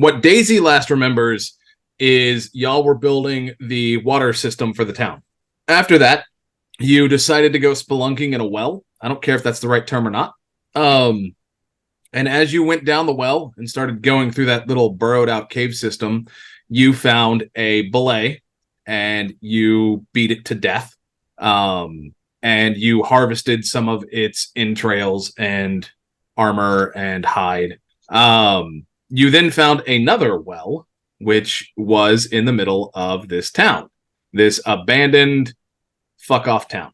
what Daisy last remembers is y'all were building the water system for the town. After that, you decided to go spelunking in a well. I don't care if that's the right term or not. And as you went down the well and started going through that little burrowed out cave system, you found a belay and you beat it to death. And you harvested some of its entrails and armor and hide. You then found another well, which was in the middle of this town, this abandoned fuck off town.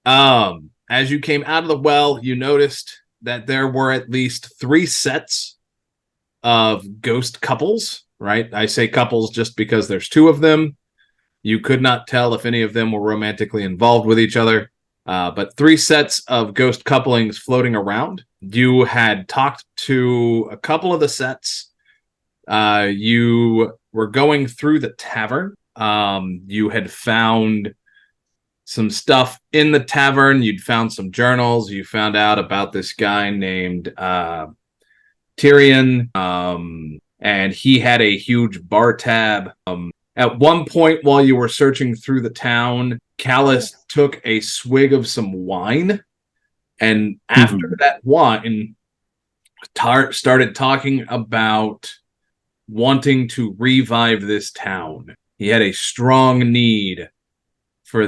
As you came out of the well, you noticed that there were at least 3 sets of ghost couples, right? I say couples just because there's 2 of them. You could not tell if any of them were romantically involved with each other, but 3 sets of ghost couplings floating around. You had talked to a couple of the sets. You were going through the tavern. You had found some stuff in the tavern. You'd found some journals. You found out about this guy named Tyrion, and he had a huge bar tab. At one point, while you were searching through the town, Callus took a swig of some wine, and after that wine, started talking about wanting to revive this town. He had a strong need for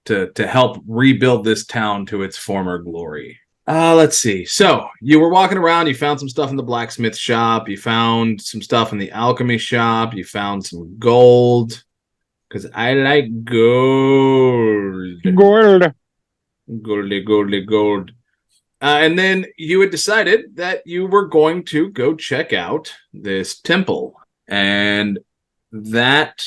to help rebuild this town to its former glory. Let's see. So you were walking around. You found some stuff in the blacksmith shop. You found some stuff in the alchemy shop. You found some gold. Because I like gold. Gold. And then you had decided that you were going to go check out this temple. And that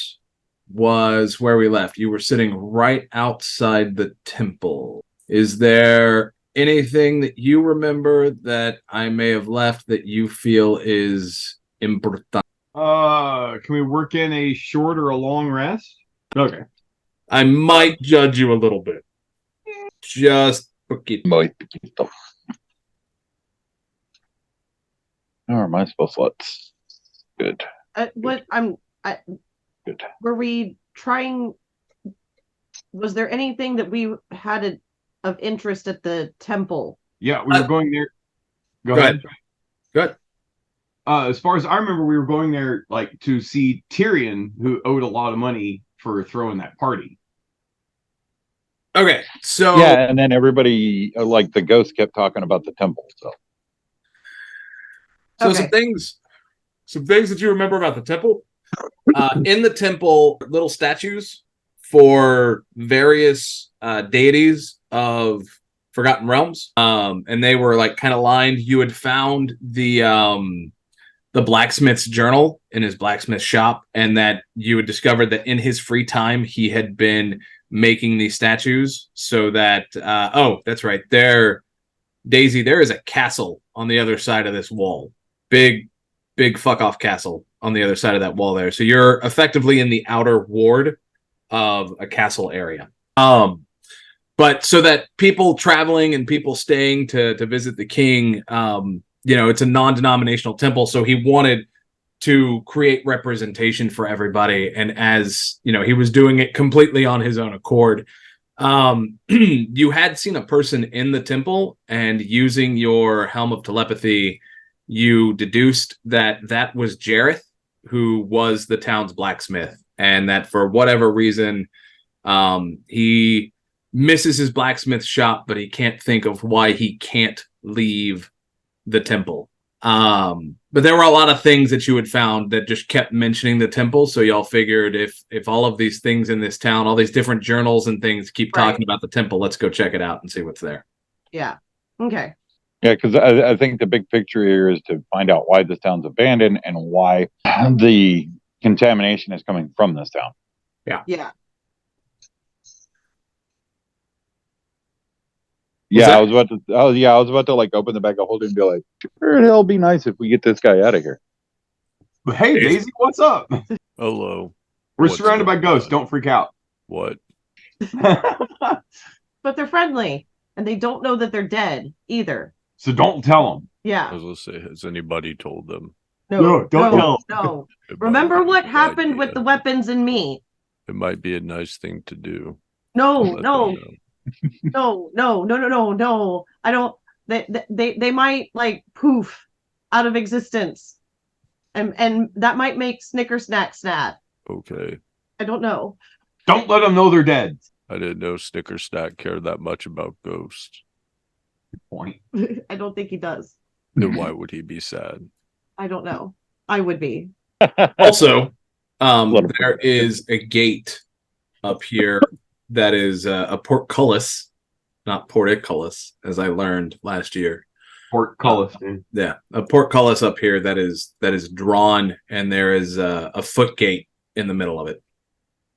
was where we left. You were sitting right outside the temple. Is there anything that you remember that I may have left that you feel is important? Can we work in a short or a long rest? Okay. I might judge you a little bit. Just poquito. How are my spell slots? Good. Good. Were we trying? Was there anything that we had of interest at the temple? Yeah, we were going there. Go ahead. Good. As far as I remember, we were going there like to see Tyrion, who owed a lot of money for throwing that party. Okay, so yeah, and then everybody, like the ghost, kept talking about the temple. So Okay. some things that you remember about the temple. In the temple, little statues for various deities of Forgotten Realms, and they were like kind of lined. You had found the blacksmith's journal in his blacksmith shop, and that you had discovered that in his free time he had been making these statues so that that's right, Daisy, there is a castle on the other side of this wall. Big fuck off castle on the other side of that wall there. So you're effectively in the outer ward of a castle area. But so that people traveling and people staying to visit the king, it's a non-denominational temple. So he wanted to create representation for everybody. And as, he was doing it completely on his own accord. You had seen a person in the temple, and using your helm of telepathy, you deduced that was Jareth, who was the town's blacksmith, and that for whatever reason, he misses his blacksmith shop, but he can't think of why he can't leave the temple. But there were a lot of things that you had found that just kept mentioning the temple, so y'all figured if all of these things in this town, all these different journals and things keep talking about the temple, let's go check it out and see what's there. Yeah. Okay. Yeah, because I think the big picture here is to find out why this town's abandoned and why the contamination is coming from this town. Yeah. I was about to like open the bag of holding and be like, sure, it'll be nice if we get this guy out of here. Hey, Daisy, what's up? Hello. We're surrounded by ghosts. Don't freak out. What? But they're friendly, and they don't know that they're dead either. So don't tell them. Yeah. I was going to say, has anybody told them? No, don't yell. No. It Remember might- what it might happened be with a- the weapons and me? It might be a nice thing to do. No, Let them no, know. no. I don't. They might like poof out of existence, and that might make Snicker Snack Snap. Okay. I don't know. Don't let them know they're dead. I didn't know Snicker Snack cared that much about ghosts. Point. I don't think he does. Then why would he be sad? I don't know. I would be. Also, Little there is a gate up here that is a portcullis, not portcullis, as I learned last year. Portcullis, dude. Yeah, a portcullis up here that is drawn, and there is a foot gate in the middle of it.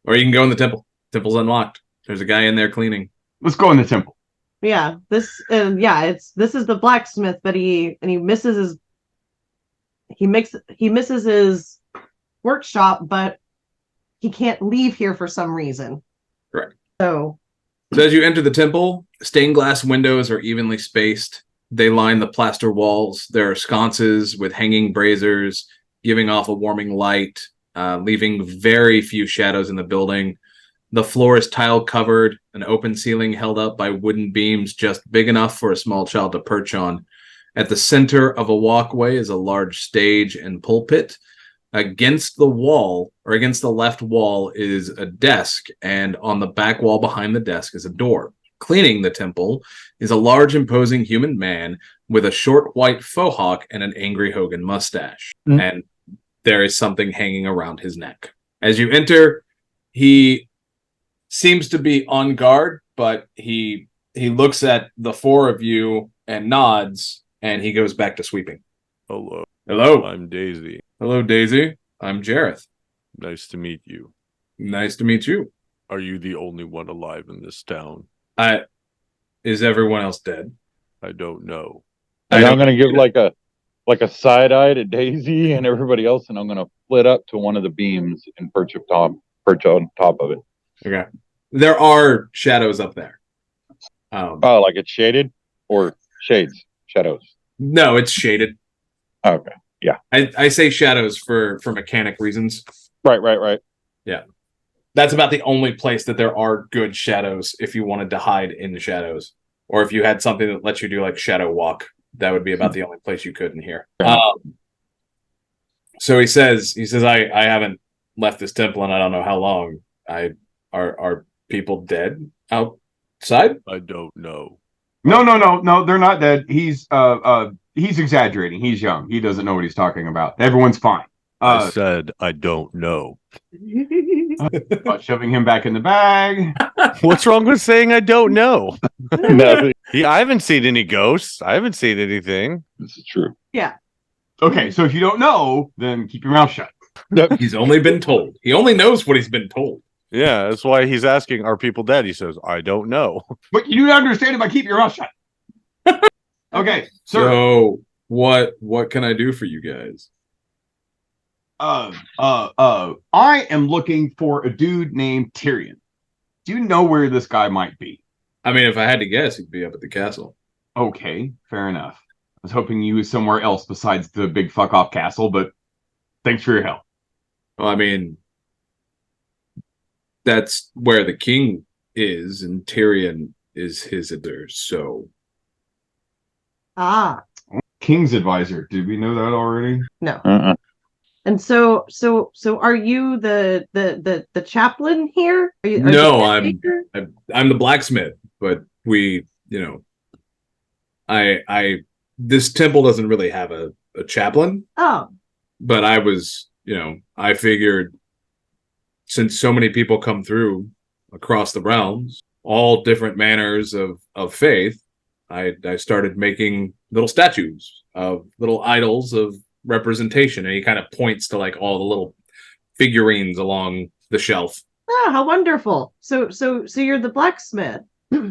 Or you can go in the temple. Temple's unlocked. There's a guy in there cleaning. Let's go in the temple. Yeah, this is the blacksmith, but he misses his workshop, but he can't leave here for some reason. Correct. So as you enter the temple, stained glass windows are evenly spaced. They line the plaster walls. There are sconces with hanging braziers, giving off a warming light, leaving very few shadows in the building. The floor is tile covered, an open ceiling held up by wooden beams just big enough for a small child to perch on. At the center of a walkway is a large stage and pulpit. Against the wall, or against the left wall, is a desk, and on the back wall behind the desk is a door. Cleaning the temple is a large, imposing human man with a short white faux hawk and an angry Hogan mustache. And there is something hanging around his neck. As you enter, he seems to be on guard, but he looks at the four of you and nods, and he goes back to sweeping. Hello. Hello. I'm Daisy. Hello, Daisy. I'm Jareth. Nice to meet you. Nice to meet you. Are you the only one alive in this town? Is everyone else dead? I don't know. And I'm going to give like a side eye to Daisy and everybody else, and I'm going to flit up to one of the beams and perch on top of it. Okay. There are shadows up there. Oh, like it's shaded or shades, shadows. No, it's shaded. Okay. Yeah. I say shadows for mechanic reasons. Right. Yeah. That's about the only place that there are good shadows if you wanted to hide in the shadows. Or if you had something that lets you do like shadow walk, that would be about the only place you could in here. So he says, I haven't left this temple and I don't know how long. Are people dead outside? I don't know. No, they're not dead. He's exaggerating. He's young. He doesn't know what he's talking about. Everyone's fine. I said I don't know. About shoving him back in the bag. What's wrong with saying I don't know? No, I haven't seen any ghosts. I haven't seen anything. this is true. yeah. Okay, so if you don't know, then keep your mouth shut. He's only been told. He only knows what he's been told. Yeah, that's why he's asking, are people dead? He says, I don't know. But you do understand it by keep your mouth shut. Okay, sir. So what can I do for you guys? I am looking for a dude named Tyrion. Do you know where this guy might be? I mean, if I had to guess, he'd be up at the castle. Okay, fair enough. I was hoping you was somewhere else besides the big fuck off castle, but thanks for your help. Well, I mean, that's where the king is, and Tyrion is his advisor. So King's advisor. Did we know that already? No. Uh-uh. And so are you the chaplain here? Are you, No, the I'm caretaker? I'm the blacksmith, but we, this temple doesn't really have a chaplain, Oh, but I was, I figured since so many people come through across the realms, all different manners of faith, I started making little statues of little idols of representation, and he kind of points to like all the little figurines along the shelf. oh, how wonderful! So you're the blacksmith.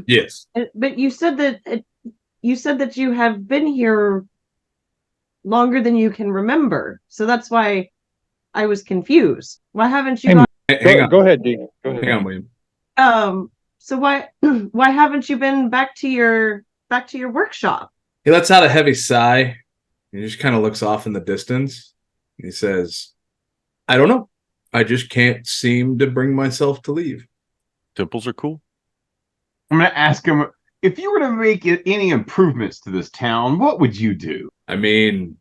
Yes. But you said that you have been here longer than you can remember. So that's why I was confused. Why haven't you Hang on. Go ahead, Dean. Go ahead. Hang on, William. so why haven't you been back to your workshop? He lets out a heavy sigh. He just kind of looks off in the distance. He says, I don't know. I just can't seem to bring myself to leave. Temples are cool. I'm going to ask him, if you were to make any improvements to this town, what would you do? I mean,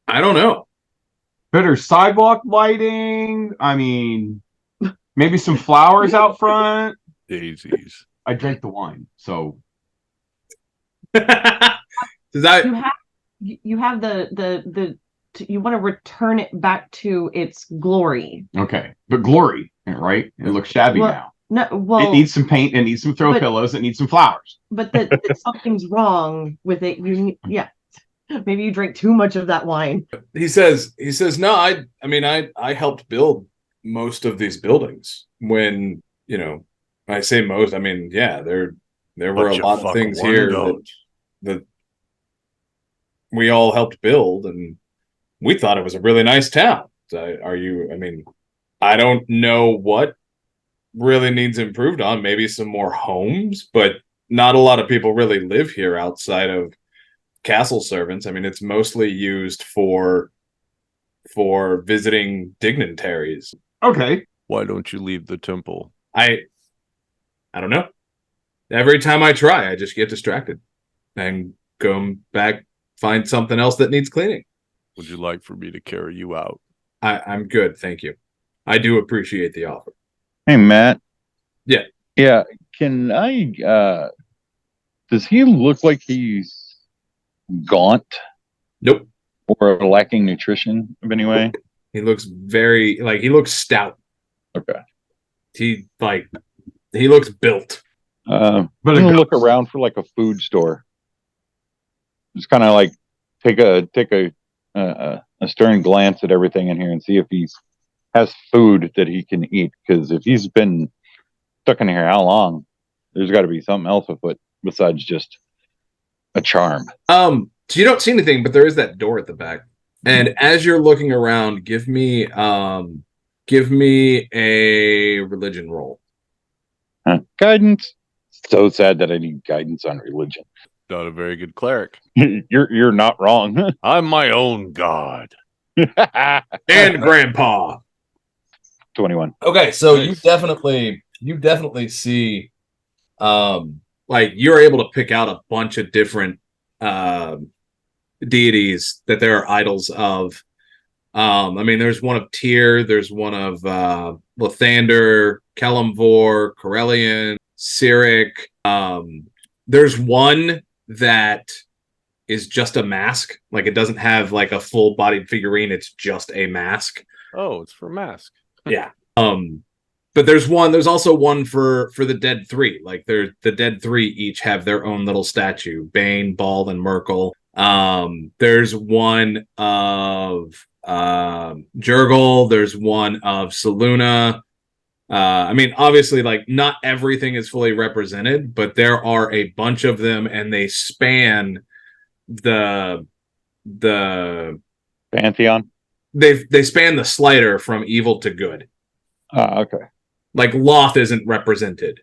I don't know. Better sidewalk lighting? I mean, maybe some flowers out front? Daisies. I drank the wine, so. You have the you want to return it back to its glory. Okay, but glory, right? It looks shabby now. No, well, it needs some paint. It needs some throw pillows. It needs some flowers. But that something's wrong with it. Maybe you drank too much of that wine. He says, no, I helped build most of these buildings. When, I say most, I mean, yeah, there were a lot of things here that we all helped build, and we thought it was a really nice town. I don't know what really needs improved on. Maybe some more homes, but not a lot of people really live here outside of castle servants. I mean, it's mostly used for visiting dignitaries. Okay. Why don't you leave the temple? I don't know. Every time I try, I just get distracted and go back, find something else that needs cleaning. Would you like for me to carry you out? I'm good, thank you. I do appreciate the offer. Hey, Matt. Yeah. Yeah. Can I, does he look like he's gaunt? Nope. Or lacking nutrition of any way? He looks he looks stout. Okay. He looks built. But I'm gonna look around for like a food store. Just kind of like take a stern glance at everything in here and see if he has food that he can eat. Because if he's been stuck in here how long, there's got to be something else afoot besides just a charm. So you don't see anything, but there is that door at the back. And as you're looking around, give me a religion roll. Guidance. So sad that I need guidance on religion. Not a very good cleric. You're not wrong. I'm my own god. And grandpa. 21. Okay, so nice. you definitely see you're able to pick out a bunch of different deities that there are idols of. There's one of Tyr, there's one of Lathander, Kalimvor, Corellian, Cyric. There's one that is just a mask. Like, it doesn't have like a full-bodied figurine, it's just a mask. Oh, it's for mask. Yeah. But there's also one for the dead three. Like, the dead three each have their own little statue: Bane, Bald, and Merkel. There's one of Jurgle, there's one of Saluna. Obviously, like, not everything is fully represented, but there are a bunch of them, and they span the Pantheon. They span the slider from evil to good. Okay. Like, Loth isn't represented,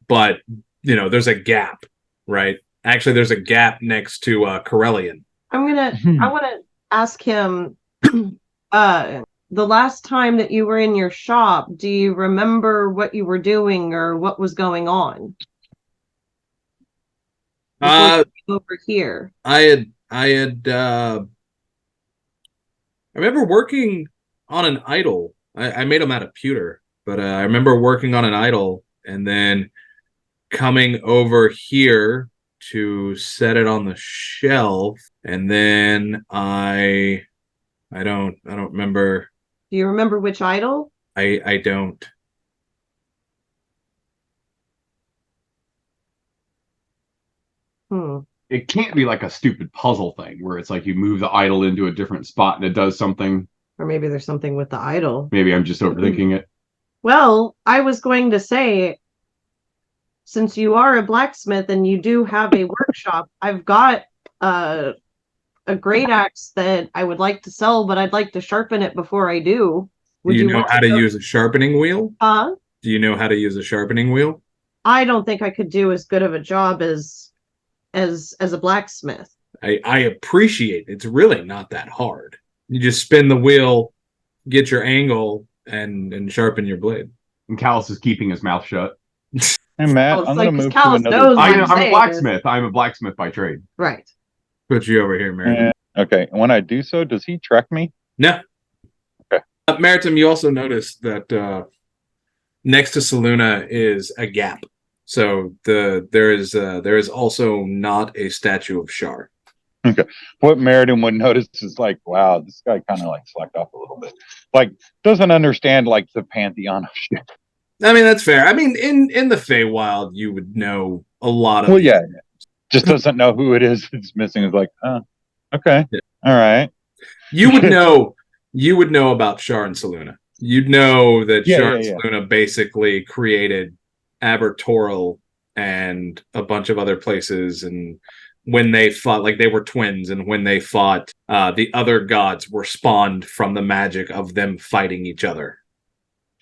but there's a gap, right? Actually, there's a gap next to Corellian. I want to ask him, the last time that you were in your shop, do you remember what you were doing or what was going on? Over here. I remember working on an idol. I made them out of pewter, but I remember working on an idol and then coming over here to set it on the shelf, and then I don't remember. Do you remember which idol? I don't. It can't be like a stupid puzzle thing where it's like you move the idol into a different spot and it does something. Or maybe there's something with the idol. Maybe I'm just overthinking it. Well, I was going to say, since you are a blacksmith and you do have a workshop, I've got a great axe that I would like to sell, but I'd like to sharpen it before I do. Do you know how to use a sharpening wheel? Do you know how to use a sharpening wheel? I don't think I could do as good of a job as a blacksmith. I appreciate it's really not that hard. You just spin the wheel, get your angle, and sharpen your blade. And Callus is keeping his mouth shut. Hey Matt, Well, I'm like, gonna move to Callus another. knows what I'm a saying blacksmith. I'm a blacksmith by trade. Right. Put you over here, Meritum. Okay, when I do so, does he track me? No. Okay. Meritum, you also notice that next to Saluna is a gap. So there is also not a statue of Shar. Okay. What Meriden would notice is like, wow, this guy kind of like slacked off a little bit. Like, doesn't understand like the pantheon of shit. I mean, that's fair. I mean, in the Feywild, you would know a lot of. Well, yeah, just doesn't know who it is. It's missing. It's like, oh, okay, yeah. All right. You would know. You would know about Shar and Saluna. You'd know that Shar and Saluna basically created Abertoril and a bunch of other places, and when they fought, like they were twins, and when they fought, the other gods were spawned from the magic of them fighting each other.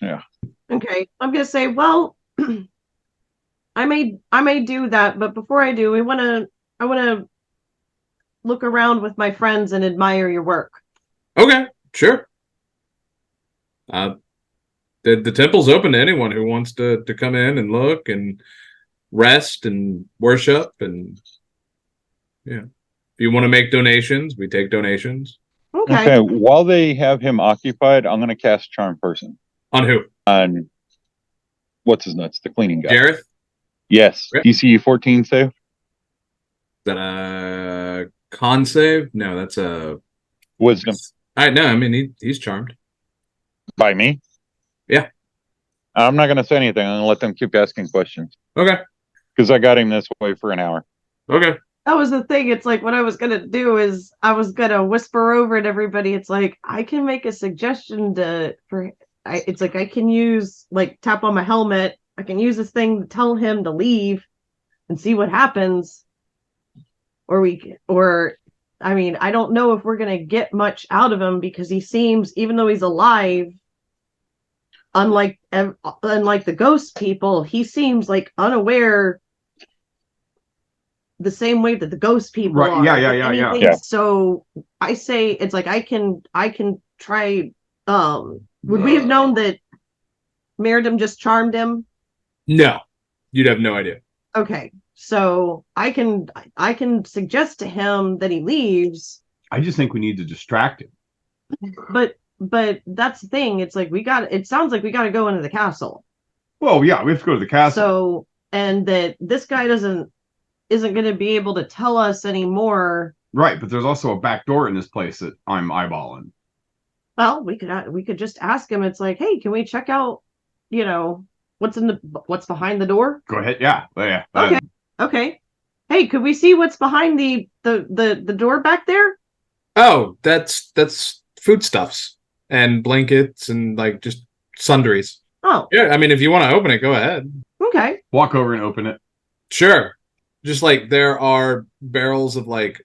Yeah. Okay, I'm gonna say, well, I may do that, but before I do, I wanna look around with my friends and admire your work. Okay, sure. The temple's open to anyone who wants to come in and look and rest and worship, and yeah. If you want to make donations, we take donations. Okay. While they have him occupied, I'm gonna cast Charm Person. On who? On what's his nuts? The cleaning guy. Jareth? Yes. Yep. DC 14 save. Is that a con save? No, that's a Wisdom. No, I mean he's charmed. By me? Yeah. I'm not gonna say anything. I'm gonna let them keep asking questions. Okay. Because I got him this way for an hour. Okay. That was the thing. It's like what I was gonna do is I was gonna whisper over to everybody. It's like I can make a suggestion it's like I can use like tap on my helmet. I can use this thing to tell him to leave and see what happens. Or I mean, I don't know if we're gonna get much out of him because he seems, even though he's alive, unlike the ghost people, he seems like unaware the same way that the ghost people are. Yeah. So I say it's like I can try. Would we have known that Meridim just charmed him? No, you'd have no idea. Okay, so I can suggest to him that he leaves. I just think we need to distract him. But that's the thing. It's like it sounds like we got to go into the castle. Well, yeah, we have to go to the castle. So, and that this guy isn't going to be able to tell us anymore. Right, but there's also a back door in this place that I'm eyeballing. Well, we could just ask him. It's like, hey, can we check out, what's behind the door? Go ahead. Yeah. Okay. Hey, could we see what's behind the door back there? Oh, that's foodstuffs and blankets and like just sundries. Oh. Yeah, I mean, if you want to open it, go ahead. Okay. Walk over and open it. Sure. Just like there are barrels of like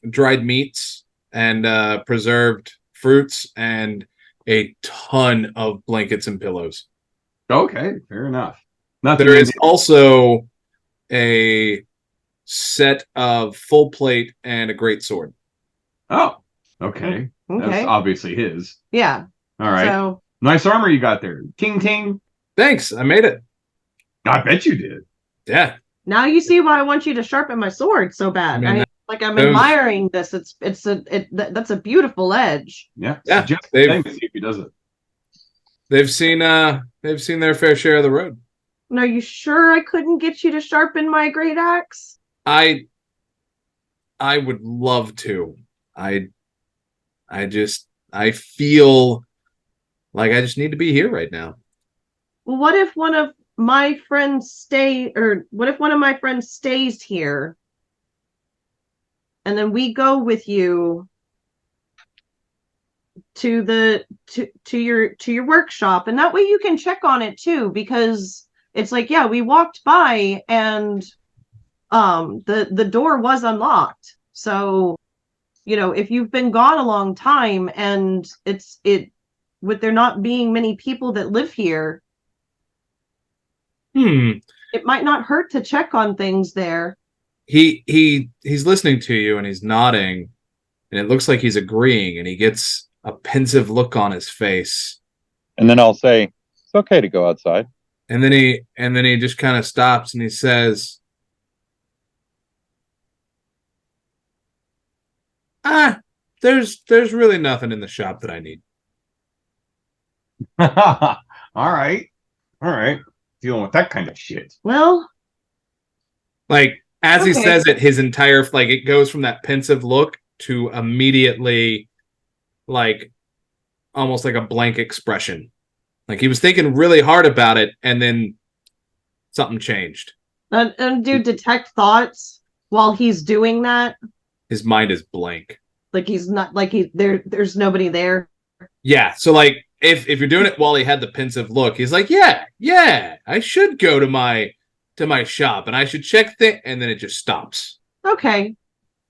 dried meats and preserved fruits and a ton of blankets and pillows. Okay, fair enough. There is also a set of full plate and a great sword. Oh, okay. That's obviously his. Yeah. All right. So nice armor you got there. Ting ting. Thanks. I made it. I bet you did. Yeah. Now you see why I want you to sharpen my sword so bad. I mean I'm admiring this. That's a beautiful edge. Yeah. Yeah. See if he does it. They've seen their fair share of the road. And are you sure I couldn't get you to sharpen my great axe? I would love to. I feel like I just need to be here right now. Well, what if one of my friends stays here and then we go with you to your workshop, and that way you can check on it too, because it's like, yeah, we walked by and the door was unlocked. So, if you've been gone a long time and with there not being many people that live here, it might not hurt to check on things there. he's listening to you and he's nodding, and it looks like he's agreeing, and he gets a pensive look on his face. And then I'll say, it's okay to go outside. And then he just kind of stops and he says, there's really nothing in the shop that I need. All right. Dealing with that kind of shit. Well, like as he okay. says it, his entire it goes from that pensive look to immediately like almost like a blank expression. Like he was thinking really hard about it, and then something changed. And do detect thoughts while he's doing that? His mind is blank. Like he's not like there's nobody there. Yeah. So like if you're doing it while he had the pensive look, he's like, yeah, I should go to my shop and I should check and then it just stops. Okay.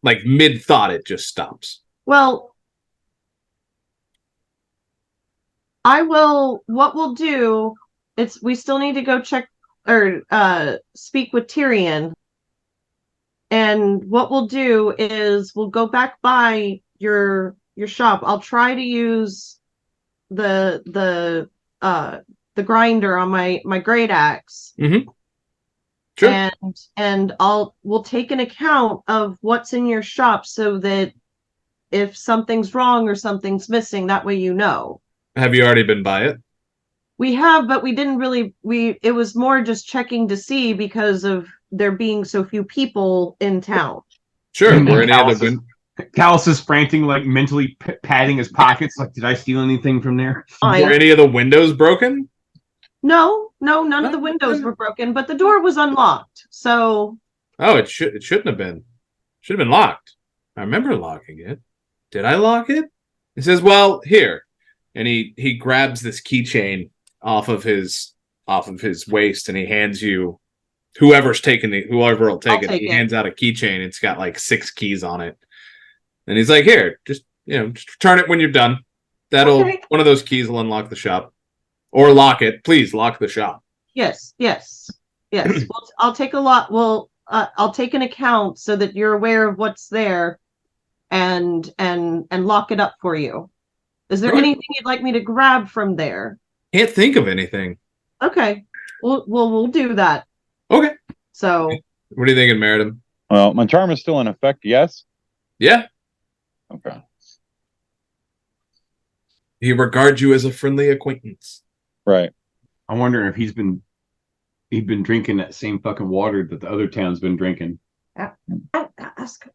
Like mid thought, it just stops. Well, what we'll do, we still need to go check or speak with Tyrion. And what we'll do is we'll go back by your shop. I'll try to use the grinder on my great axe. Mm-hmm. Sure. And we'll take an account of what's in your shop so that if something's wrong or something's missing, that way you know. Have you already been by it? We have, but we didn't really. It was more just checking to see because of there being so few people in town. Sure. Were any other Callus is frantic, like mentally patting his pockets. Like, did I steal anything from there? Were any of the windows broken? No, none of the windows were broken, but the door was unlocked. So. Oh, it shouldn't have been. Should have been locked. I remember locking it. Did I lock it? He says, "Well, here," and he grabs this keychain off of his waist, and he hands you. Whoever will take it. He hands out a keychain. It's got like 6 keys on it, and he's like, "Here, just return it when you're done. One of those keys will unlock the shop, or lock it. Please lock the shop." Yes. I'll take a lot. Well, I'll take an account so that you're aware of what's there, and lock it up for you. Is there anything you'd like me to grab from there? Can't think of anything. Okay. We'll do that. Okay. So. What are you thinking, Meriden? Well, my charm is still in effect, yes? Yeah. Okay. He regards you as a friendly acquaintance. Right. I'm wondering if he's been drinking that same fucking water that the other town's been drinking. Ask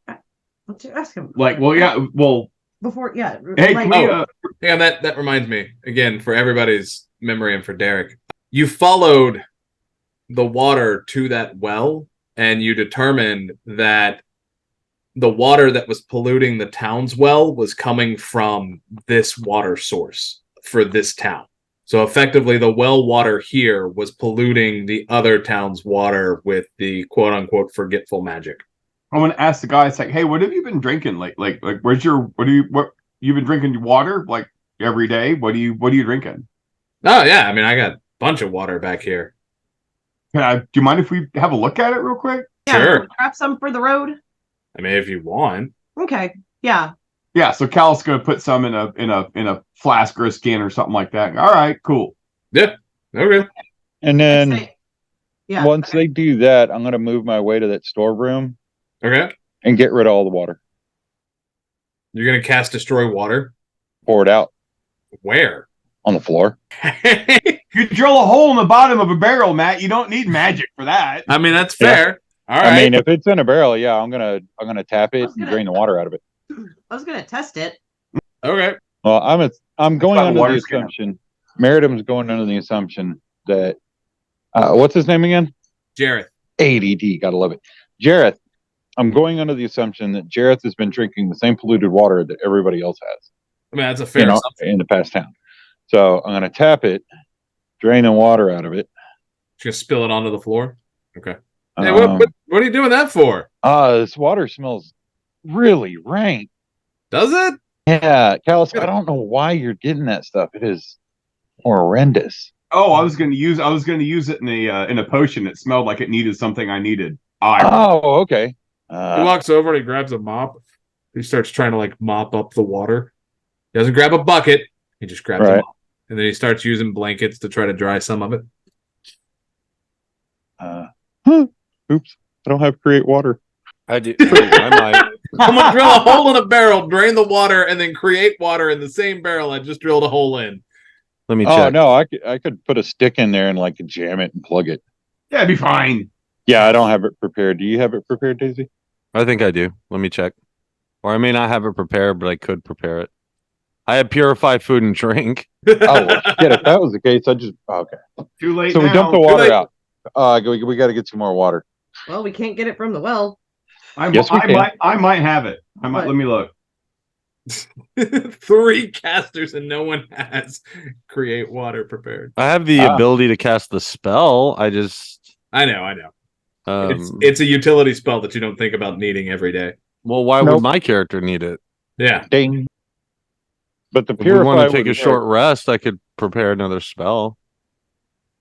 him. Like, well, yeah, well. Before, yeah. Hey, that reminds me, again, for everybody's memory and for Derek, you followed the water to that well, and you determined that the water that was polluting the town's well was coming from this water source for this town. So effectively, the well water here was polluting the other town's water with the quote-unquote forgetful magic. I want to ask the guy, it's like, hey, what have you been drinking? Like, what you've been drinking water like every day? What are you drinking? Oh yeah, I mean, I got a bunch of water back here. Do you mind if we have a look at it real quick? Yeah, sure. Grab some for the road. I mean, if you want. Okay. Yeah. Yeah. So Cal's gonna put some in a flask or a skin or something like that. All right. Cool. Yeah. Okay. And then once they do that, I'm gonna move my way to that storeroom. Okay. And get rid of all the water. You're gonna cast Destroy Water? Pour it out. Where? On the floor. You drill a hole in the bottom of a barrel, Matt. You don't need magic for that. I mean, that's fair. Yeah. All right. I mean, if it's in a barrel, yeah, I'm gonna tap it and drain the water out of it. I was gonna test it. Okay. Well, I'm going under the assumption. Meritum's going under the assumption that what's his name again? Jareth. ADD, gotta love it. Jareth. I'm going under the assumption that Jareth has been drinking the same polluted water that everybody else has. I mean, that's a fair assumption. In the past town. So I'm going to tap it, drain the water out of it. Just spill it onto the floor? Okay. Hey, what are you doing that for? This water smells really rank. Does it? Yeah, Callus, I don't know why you're getting that stuff. It is horrendous. Oh, I was going to use it in a potion. It smelled like it needed something I needed. Oh, okay. He walks over and he grabs a mop. He starts trying to like mop up the water. He doesn't grab a bucket. He just grabs a mop. And then he starts using blankets to try to dry some of it. Oops. I don't have create water. I do. I might. I'm going to drill a hole in a barrel, drain the water, and then create water in the same barrel I just drilled a hole in. Let me check. Oh, no. I could put a stick in there and like jam it and plug it. Yeah, it'd be fine. Yeah, I don't have it prepared. Do you have it prepared, Daisy? I think I do. Let me check. Or I may not have it prepared, but I could prepare it. I have purified food and drink. Oh, well, shit. If that was the case, okay. Too late So now. we dump the water out. We got to get some more water. Well, we can't get it from the well. I might have it. Let me look. 3 casters and no one has create water prepared. I have the ability to cast the spell. I know. It's a utility spell that you don't think about needing every day. Well, why would my character need it? Yeah. Ding. But the if we want to take a short rest, I could prepare another spell.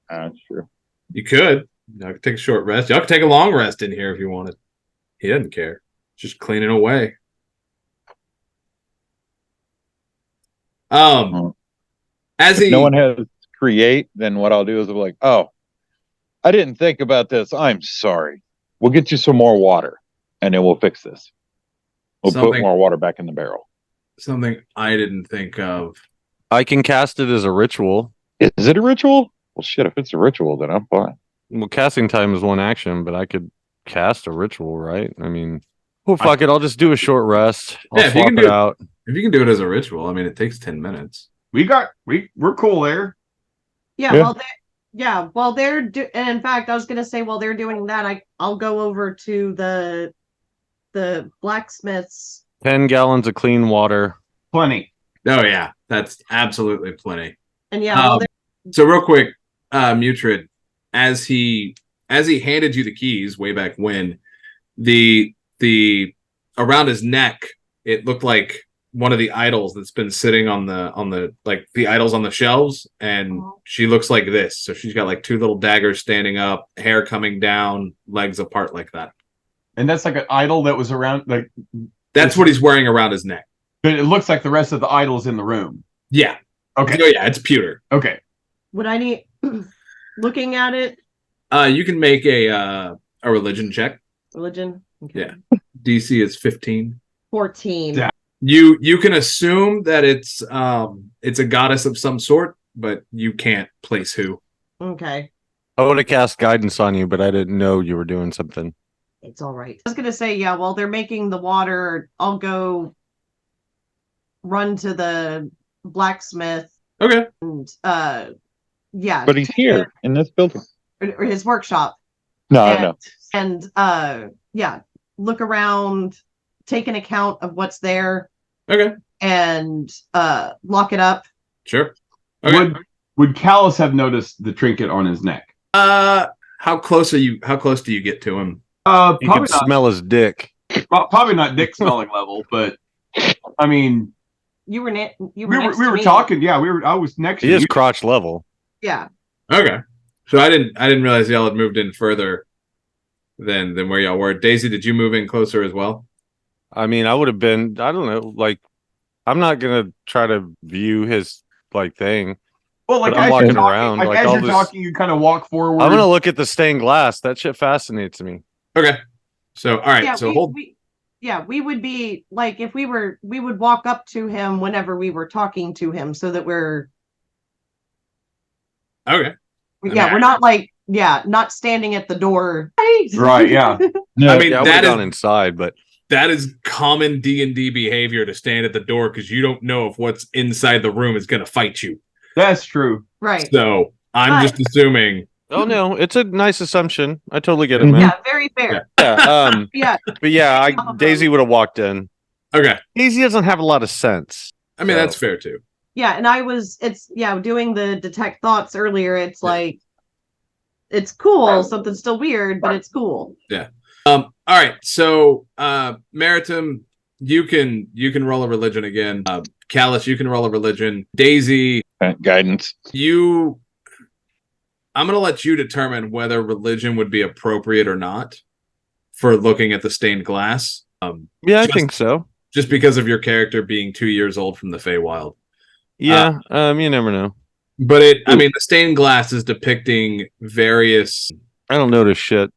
That's true. You could. I could take a short rest. Y'all could take a long rest in here if you wanted. He doesn't care. Just cleaning away. If no one has create, then what I'll do is I'm like, oh, I didn't think about this. I'm sorry. We'll get you some more water, and then we'll fix this. We'll put more water back in the barrel. Something I didn't think of. I can cast it as a ritual. Is it a ritual? Well, shit, if it's a ritual, then I'm fine. Well, casting time is one action, but I could cast a ritual, right? I mean, fuck it. I'll just do a short rest. I'll swap it out. If you can do it as a ritual, I mean, it takes 10 minutes. We're cool there. Yeah. While they're and in fact, I was gonna say while they're doing that, I'll go over to the blacksmith's. 10 gallons of clean water. Plenty. Oh yeah, that's absolutely plenty. And yeah, so real quick, Mutrid, as he handed you the keys way back when, the around his neck, it looked like one of the idols that's been sitting on the like the idols on the shelves, and she looks like this. So she's got like 2 little daggers standing up, hair coming down, legs apart like that. And that's like an idol that was around like. That's what he's wearing around his neck. But it looks like the rest of the idols in the room. Yeah. Okay. Oh yeah, it's pewter. Okay. Would I need looking at it? You can make a religion check. Religion. Okay. Yeah. DC is 15. 14. Yeah. You can assume that it's a goddess of some sort, but you can't place who. Okay. I would have cast guidance on you, but I didn't know you were doing something. It's all right. I was gonna say, yeah, while they're making the water, I'll go run to the blacksmith. Okay. And yeah. But he's here in this building. Or his workshop. No. And yeah, look around, take an account of what's there. Okay. And lock it up. Sure. Okay. Would Callus have noticed the trinket on his neck? How close do you get to him? You can smell his dick. Probably not dick smelling level, but I mean, we were talking. Yeah, I was next. He is crotch level. Yeah. Okay. So I didn't realize y'all had moved in further than where y'all were. Daisy, did you move in closer as well? I mean, I would have been. I don't know. Like, I'm not gonna try to view his like thing. Well, like I'm walking around. Like as you're talking, you kind of walk forward. I'm gonna look at the stained glass. That shit fascinates me. Okay. So all right. Yeah, we would be like if we would walk up to him whenever we were talking to him, so that we're okay. Yeah, we're not like not standing at the door. Right. Yeah. I mean, that is inside, but that is common D&D behavior to stand at the door because you don't know if what's inside the room is going to fight you. That's true. Right. So I'm just assuming. Oh no, it's a nice assumption. I totally get it, man. Yeah, very fair. Yeah. Yeah. But yeah, Daisy would have walked in. Okay. Daisy doesn't have a lot of sense. I mean, that's fair too. Yeah, and doing the detect thoughts earlier. It's like, it's cool. Something's still weird, but it's cool. Yeah. All right. So, Maritim, you can roll a religion again. Callus, you can roll a religion. Daisy, guidance. I'm going to let you determine whether religion would be appropriate or not for looking at the stained glass. I think so. Just because of your character being 2 years old from the Feywild. Yeah, you never know. But the stained glass is depicting various. I don't notice shit.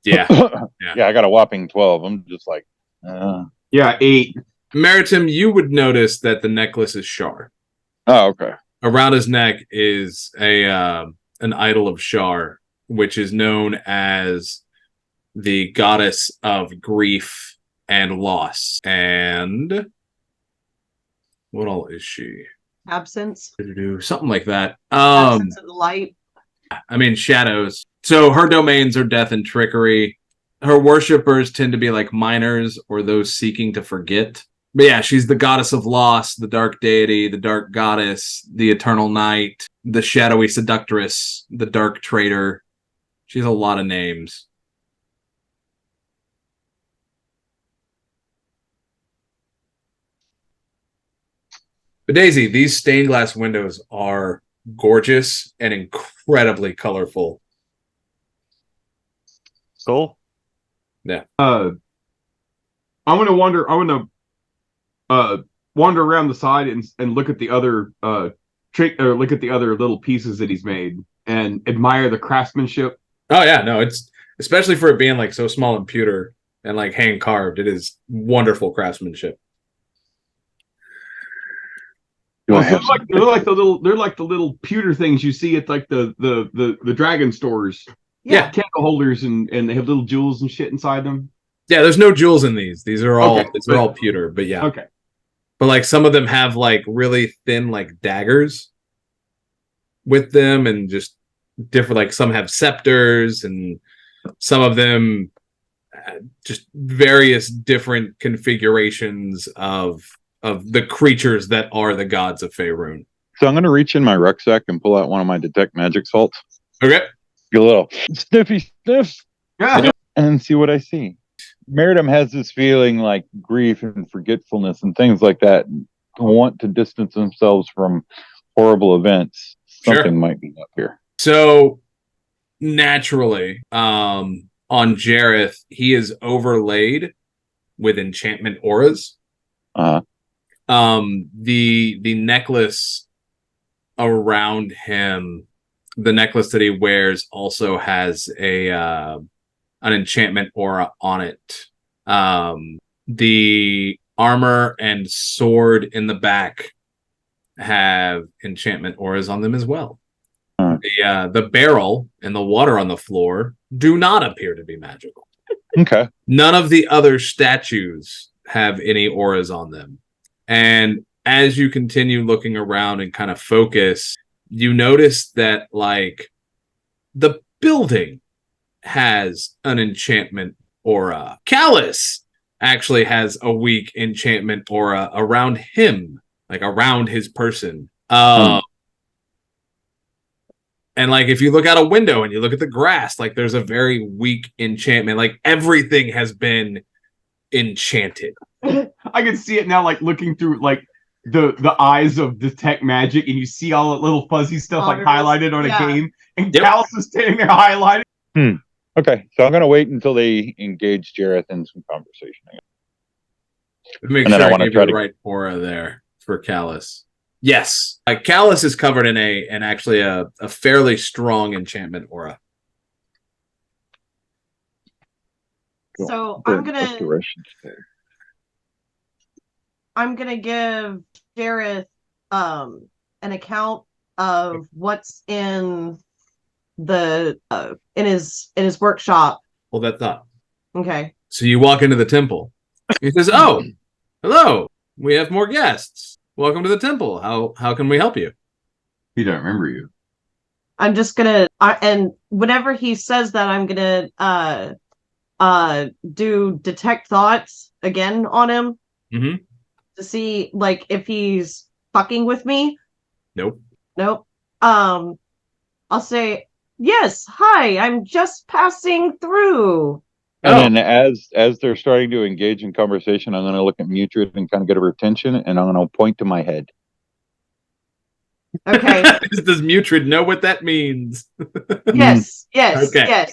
Yeah. I got a whopping 12. I'm just like, 8. Maritim, you would notice that the necklace is Shar. Oh, okay. Around his neck is an idol of Shar, which is known as the goddess of grief and loss. And what all is she? Absence. Something like that. Absence of the light. Shadows. So her domains are death and trickery. Her worshippers tend to be like minors or those seeking to forget. But yeah, she's the goddess of loss, the dark deity, the dark goddess, the eternal night, the shadowy seductress, the dark traitor. She has a lot of names. But Daisy, these stained glass windows are gorgeous and incredibly colorful. Cool. Yeah. I'm gonna wander around the side and look at the other look at the other little pieces that he's made and admire the craftsmanship. Oh yeah, no, it's especially for it being like so small and pewter and like hand carved. It is wonderful craftsmanship. They're like the little pewter things you see at like the dragon stores. Yeah, candle holders and they have little jewels and shit inside them. Yeah, there's no jewels in these. These are all all pewter, but yeah. Okay. But like some of them have like really thin like daggers with them and just different, like some have scepters and some of them just various different configurations of the creatures that are the gods of Faerun. So I'm going to reach in my rucksack and pull out one of my detect magic salts. Okay. Get a little sniffy sniff. Yeah. And see what I see. Meritum has this feeling like grief and forgetfulness and things like that, and want to distance themselves from horrible events. Something might be up here. So naturally, on Jareth, he is overlaid with enchantment auras. Uh-huh. The necklace around him, the necklace that he wears, also has an enchantment aura on it. The armor and sword in the back have enchantment auras on them as well. The barrel and the water on the floor do not appear to be magical. Okay. None of the other statues have any auras on them. And as you continue looking around and kind of focus, you notice that like the building has an enchantment aura. Callus actually has a weak enchantment aura around him, like around his person. And like if you look out a window and you look at the grass, like there's a very weak enchantment. Like everything has been enchanted. I can see it now, like looking through like the eyes of detect magic, and you see all the little fuzzy stuff like highlighted on a game, and Callus is standing there highlighting. Okay, so I'm going to wait until they engage Jareth in some conversation. Make sure I give you the right aura there for Callus. Yes, Callus is covered in actually a fairly strong enchantment aura. So I'm gonna give Jareth an account of what's in the in his workshop. Hold that thought. Okay. So you walk into the temple. He says, "Oh, hello. We have more guests. Welcome to the temple. How can we help you?" He don't remember you. I'm just gonna and whenever he says that, I'm gonna do detect thoughts again on him to see like if he's fucking with me. Nope. I'll say, yes, hi, I'm just passing through. And then as they're starting to engage in conversation, I'm going to look at Mutrid and kind of get her attention, and I'm going to point to my head. Okay. Does Mutrid know what that means? Yes. Okay.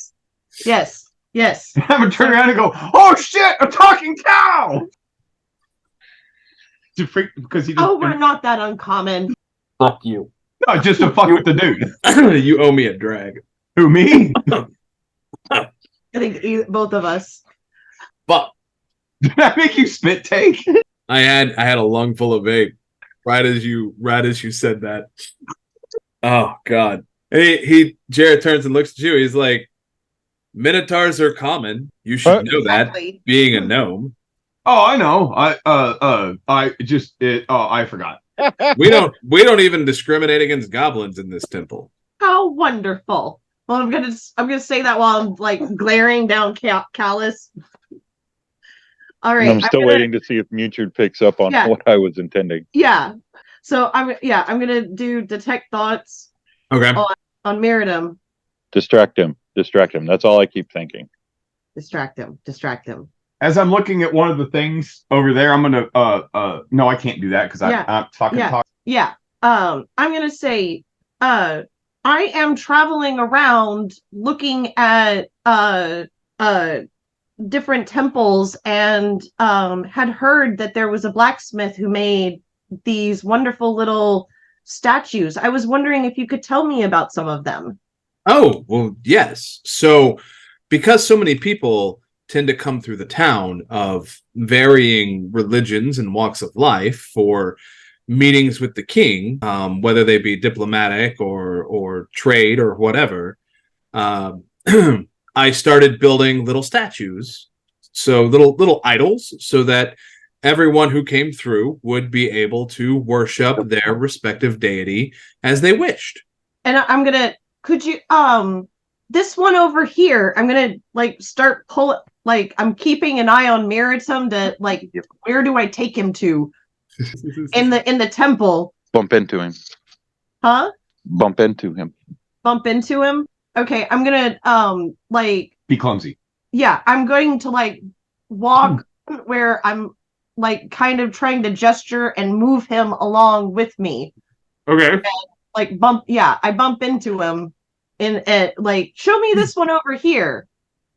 Yes. Yes. I'm gonna turn around and go, "Oh shit, a talking cow!" To freak because he just. Oh, we're not that uncommon. Fuck you. No, just to fuck with the dude. You owe me a drag. Who, me? I think both of us. But did that make you spit take? I had a lung full of vape right as you said that. Oh God. He Jareth turns and looks at you. He's like, Minotaurs are common. You should know Exactly. that, being a gnome. Oh, I know. I forgot. We don't even discriminate against goblins in this temple. How wonderful. Well, I'm gonna say that while I'm like glaring down Callus. All right. And I'm still waiting to see if Mewtwo picks up on what I was intending. Yeah. So I'm gonna do detect thoughts. Okay. On Miriam. Distract him. That's all I keep thinking. Distract him. As I'm looking at one of the things over there, I'm gonna no, I can't do that because I'm fucking talking. Yeah. I'm gonna say I am traveling around looking at different temples and had heard that there was a blacksmith who made these wonderful little statues. I was wondering if you could tell me about some of them. Oh, well, yes. So because so many people tend to come through the town of varying religions and walks of life for meetings with the king, whether they be diplomatic or trade or whatever, I started building little statues, so little idols, so that everyone who came through would be able to worship their respective deity as they wished. And could you this one over here, I'm gonna like start pull, like I'm keeping an eye on Miriam to like, where do I take him to in the temple? Bump into him. Huh? Bump into him. Okay, I'm gonna like be clumsy. Yeah, I'm going to like walk where I'm like kind of trying to gesture and move him along with me. Okay. And, like I bump into him and like, show me this one over here.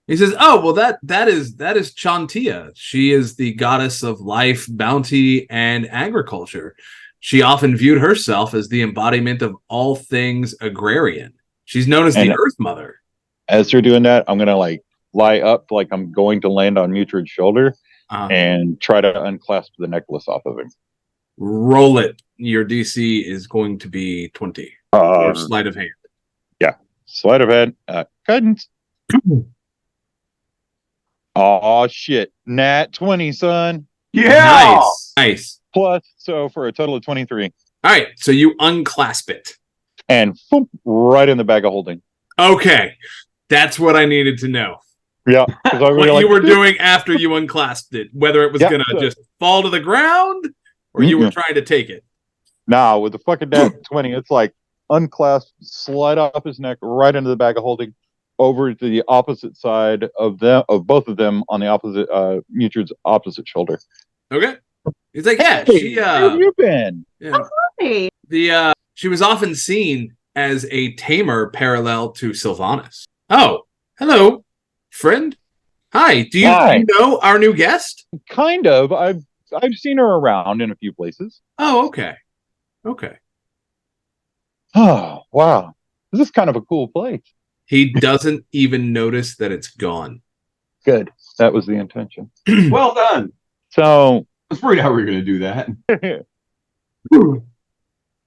He says, "Oh, well, that is Chantia. She is the goddess of life, bounty, and agriculture. She often viewed herself as the embodiment of all things agrarian. She's known as the Earth Mother." As they're doing that, I'm gonna like lie up like I'm going to land on Mewtwo's shoulder and try to unclasp the necklace off of him. Roll it. Your DC is going to be 20. Or sleight of hand. Yeah, sleight of hand. Guidance. Oh shit! Nat 20, son. Yeah, nice. Plus, so for a total of 23. All right, so you unclasp it and boom, right in the bag of holding. Okay, that's what I needed to know. Yeah, what you were doing after you unclasped it, whether it was gonna just fall to the ground or you were trying to take it. Nah, with the fucking Nat 20, it's like unclasp, slide off his neck, right into the bag of holding, over to the opposite side of both of them on the opposite Mewtwo's opposite shoulder. Okay. He's like, yeah, she where have you been? Yeah. Hi. She was often seen as a tamer parallel to Sylvanas. Oh, hello, friend. Hi. Do you know our new guest? Kind of. I've seen her around in a few places. Oh, okay. Oh, wow. This is kind of a cool place. He doesn't even notice that it's gone. Good. That was the intention. Well done. So I was worried how we were going to do that.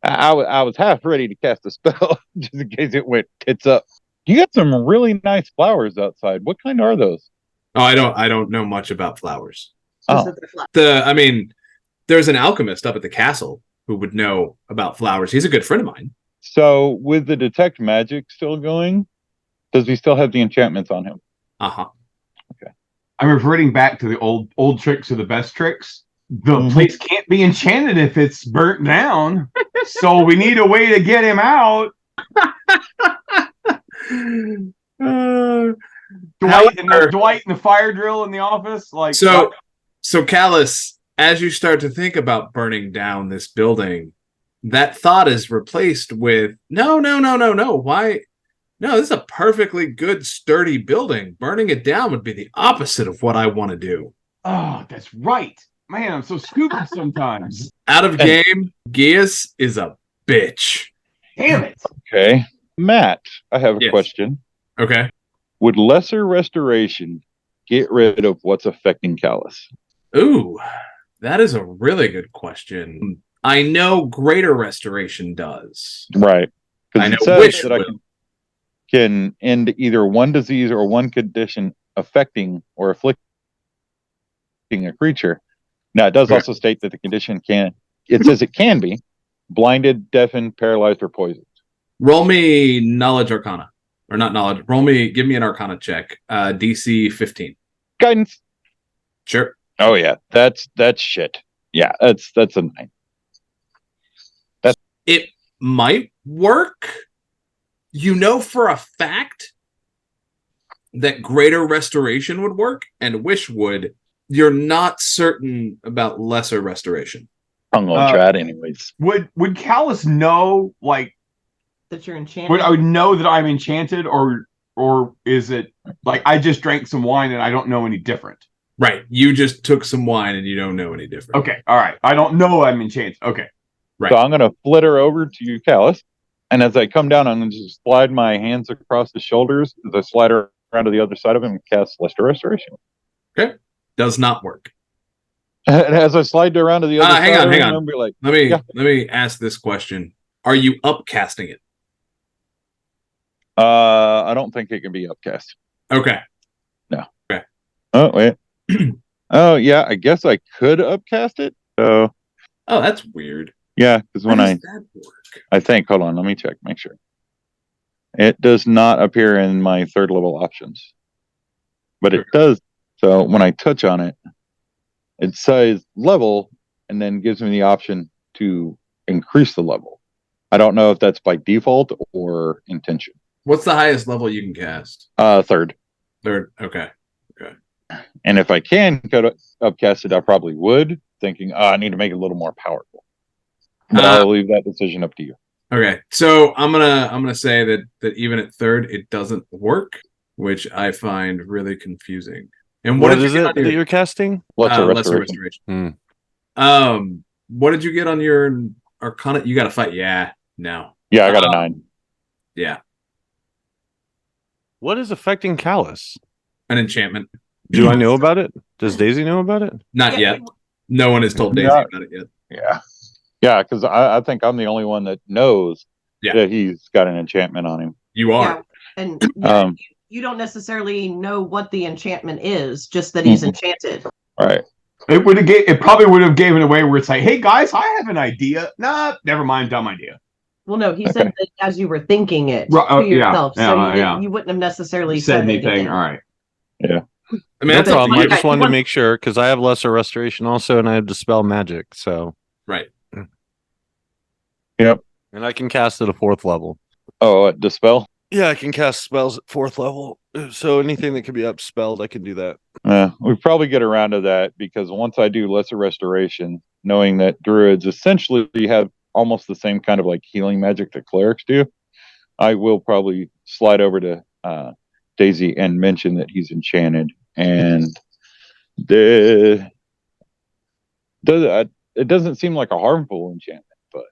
I was half ready to cast a spell just in case it went tits up. You got some really nice flowers outside. What kind are those? Oh, I don't know much about flowers. Oh. There's an alchemist up at the castle who would know about flowers. He's a good friend of mine. So with the detect magic still going, does he still have the enchantments on him? Uh-huh. Okay. I'm reverting back to the old tricks are the best tricks. The place can't be enchanted if it's burnt down. So we need a way to get him out. Dwight and the fire drill in the office. Like so Callus, as you start to think about burning down this building, that thought is replaced with no. No, this is a perfectly good, sturdy building. Burning it down would be the opposite of what I want to do. Oh, that's right. Man, I'm so stupid sometimes. Out of game, Geas is a bitch. Damn it. Okay. Matt, I have a question. Okay. Would lesser restoration get rid of what's affecting Callus? Ooh, that is a really good question. I know greater restoration does. Right. I know it says which that I can end either one disease or one condition affecting or afflicting a creature. Now, it does also state that the condition it says it can be blinded, deafened, paralyzed, or poisoned. Roll me knowledge arcana. Or not knowledge. Give me an arcana check. DC 15. Guidance. Sure. Oh yeah, that's shit. Yeah, that's a 9. It might work. You know for a fact that greater restoration would work and wish would. You're not certain about lesser restoration. I'm gonna try it anyways. Would Callus know like that you're enchanted? Would I know that I'm enchanted, or is it like I just drank some wine and I don't know any different? Right. You just took some wine and you don't know any different. Okay. All right. I don't know I'm enchanted. Okay. Right. So I'm gonna flitter over to you, Callus, and as I come down, I'm gonna just slide my hands across his shoulders as I slide around to the other side of him and cast Lesser Restoration. Okay. Does not work. And as I slide around to the other side, hang on. Be like, let me ask this question: are you upcasting it? I don't think it can be upcast. Okay. No. Okay. Oh wait. Oh yeah, I guess I could upcast it. So. Oh, that's weird. Yeah, because when does that work? I think, hold on, let me check, make sure. It does not appear in my third level options, but it does. So when I touch on it, it says level and then gives me the option to increase the level. I don't know if that's by default or intention. What's the highest level you can cast? Third. Third. Okay. And if I can go to upcast it, I probably would, thinking, I need to make it a little more powerful. But I'll leave that decision up to you. Okay, so I'm gonna say that even at third, it doesn't work, which I find really confusing. And what is it that you're casting? Lesser Restoration. What did you get on your Arcana? You got to fight. Yeah, no. Yeah, I got a 9. Yeah. What is affecting Callus? An enchantment. Do I know about it? Does Daisy know about it? Not yet. No one has told Daisy about it yet. Yeah. Yeah, because I think I'm the only one that knows that he's got an enchantment on him. You are. Yeah. And you don't necessarily know what the enchantment is, just that he's enchanted. Right. It probably would have given away where it's like, hey guys, I have an idea. Nah, never mind, dumb idea. Well, no, he said that as you were thinking it to yourself, you wouldn't have necessarily said anything. All right. Yeah. I mean, no problem. I just wanted to make sure because I have lesser restoration also, and I have dispel magic. So right. Yep. And I can cast at a 4th level. Oh, dispel? Yeah, I can cast spells at 4th level. So anything that can be upspelled, I can do that. We probably get around to that because once I do lesser restoration, knowing that druids essentially have almost the same kind of like healing magic that clerics do, I will probably slide over to Daisy and mention that he's enchanted. And it doesn't seem like a harmful enchantment, but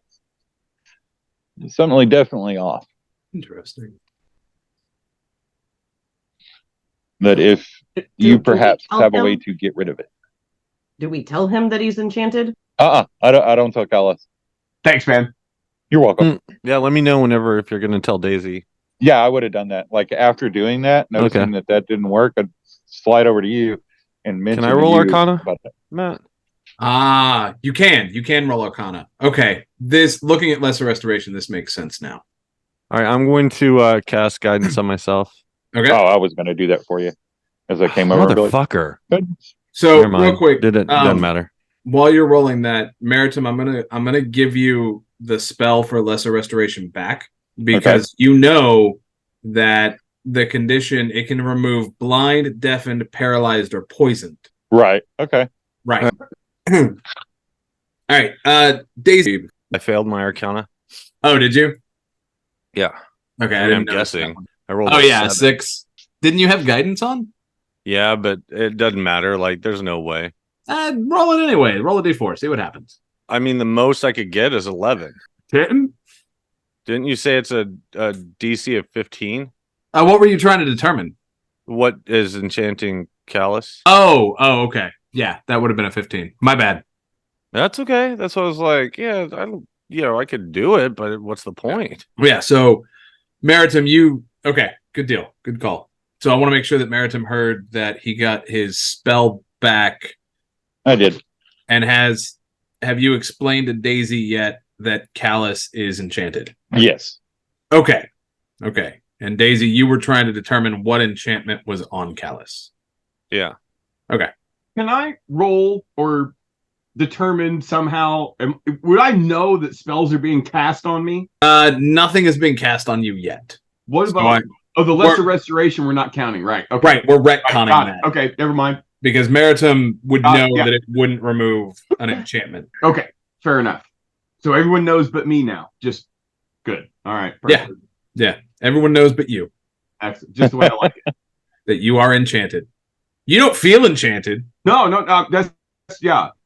it's definitely off. Interesting. That if you perhaps have a way to get rid of it. Do we tell him that he's enchanted? I don't tell Callus. Thanks, man. You're welcome. Yeah, let me know if you're going to tell Daisy. Yeah, I would have done that. Like after doing that, noticing that didn't work, I'd slide over to you and mention. Can I roll Arcana, Matt? You can roll Arcana. Okay, looking at lesser restoration, this makes sense now. All right, I'm going to cast guidance on myself. Okay. Oh, I was going to do that for you as I came over. Motherfucker. Good. So real quick, doesn't matter. While you're rolling that, Maritim, I'm gonna give you the spell for lesser restoration back because you know that the condition it can remove blind, deafened, paralyzed, or poisoned. Right. Okay. Right. All right. Daisy. I failed my Arcana. Oh, did you? Yeah. Okay. I'm guessing. I rolled. Oh yeah, 6. Didn't you have guidance on? Yeah, but it doesn't matter. Like, there's no way. Roll it anyway. Roll a d4. See what happens. I mean, the most I could get is 11. 10? Didn't you say it's a DC of 15? What were you trying to determine? What is enchanting callus? Oh, okay. Yeah, that would have been a 15. My bad. That's okay. That's what I was like. Yeah, I could do it, but what's the point? Yeah. So, Maritim, okay? Good deal. Good call. So I want to make sure that Maritim heard that he got his spell back. I did. And have you explained to Daisy yet that Callus is enchanted? Yes. Okay. And Daisy, you were trying to determine what enchantment was on Callus. Yeah. Okay. Can I roll or determine somehow? Would I know that spells are being cast on me? Nothing has been cast on you yet. What about the lesser restoration? We're not counting, right? Okay. Right. We're retconning that. Okay, never mind. Because Maritim would know that it wouldn't remove an enchantment. Okay, fair enough. So everyone knows but me now. Just good. All right. Perfect. Yeah. Everyone knows but you. Excellent. Just the way I like it. That you are enchanted. You don't feel enchanted. No. That's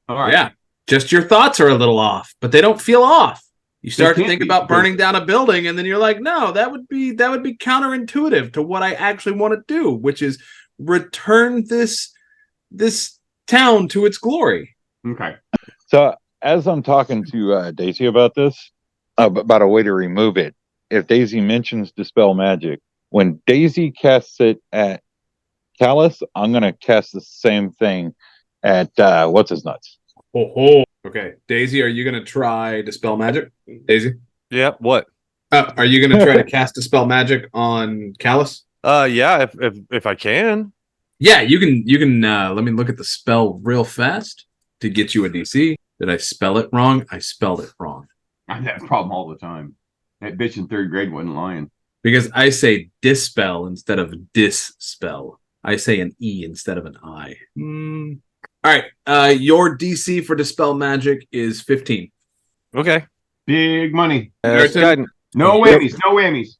all right. Yeah. Just your thoughts are a little off, but they don't feel off. You start to think about burning down a building, and then you're like, no, that would be counterintuitive to what I actually want to do, which is return this town to its glory. Okay. So as I'm talking to Daisy about this, about a way to remove it, if Daisy mentions Dispel Magic, when Daisy casts it at Callus, I'm going to cast the same thing at what's his nuts. Okay. Daisy, are you going to try Dispel Magic? Daisy? Yeah, what? Are you going to try to cast Dispel Magic on Callus? Yeah, if I can. Yeah, you can let me look at the spell real fast to get you a DC. Did I spell it wrong? I spelled it wrong. I have that problem all the time. That bitch in 3rd grade wasn't lying. Because I say dispel instead of dispel. I say an E instead of an I. All right. Your DC for Dispel Magic is 15. Okay. Big money. Guidance. No whammies. No whammies.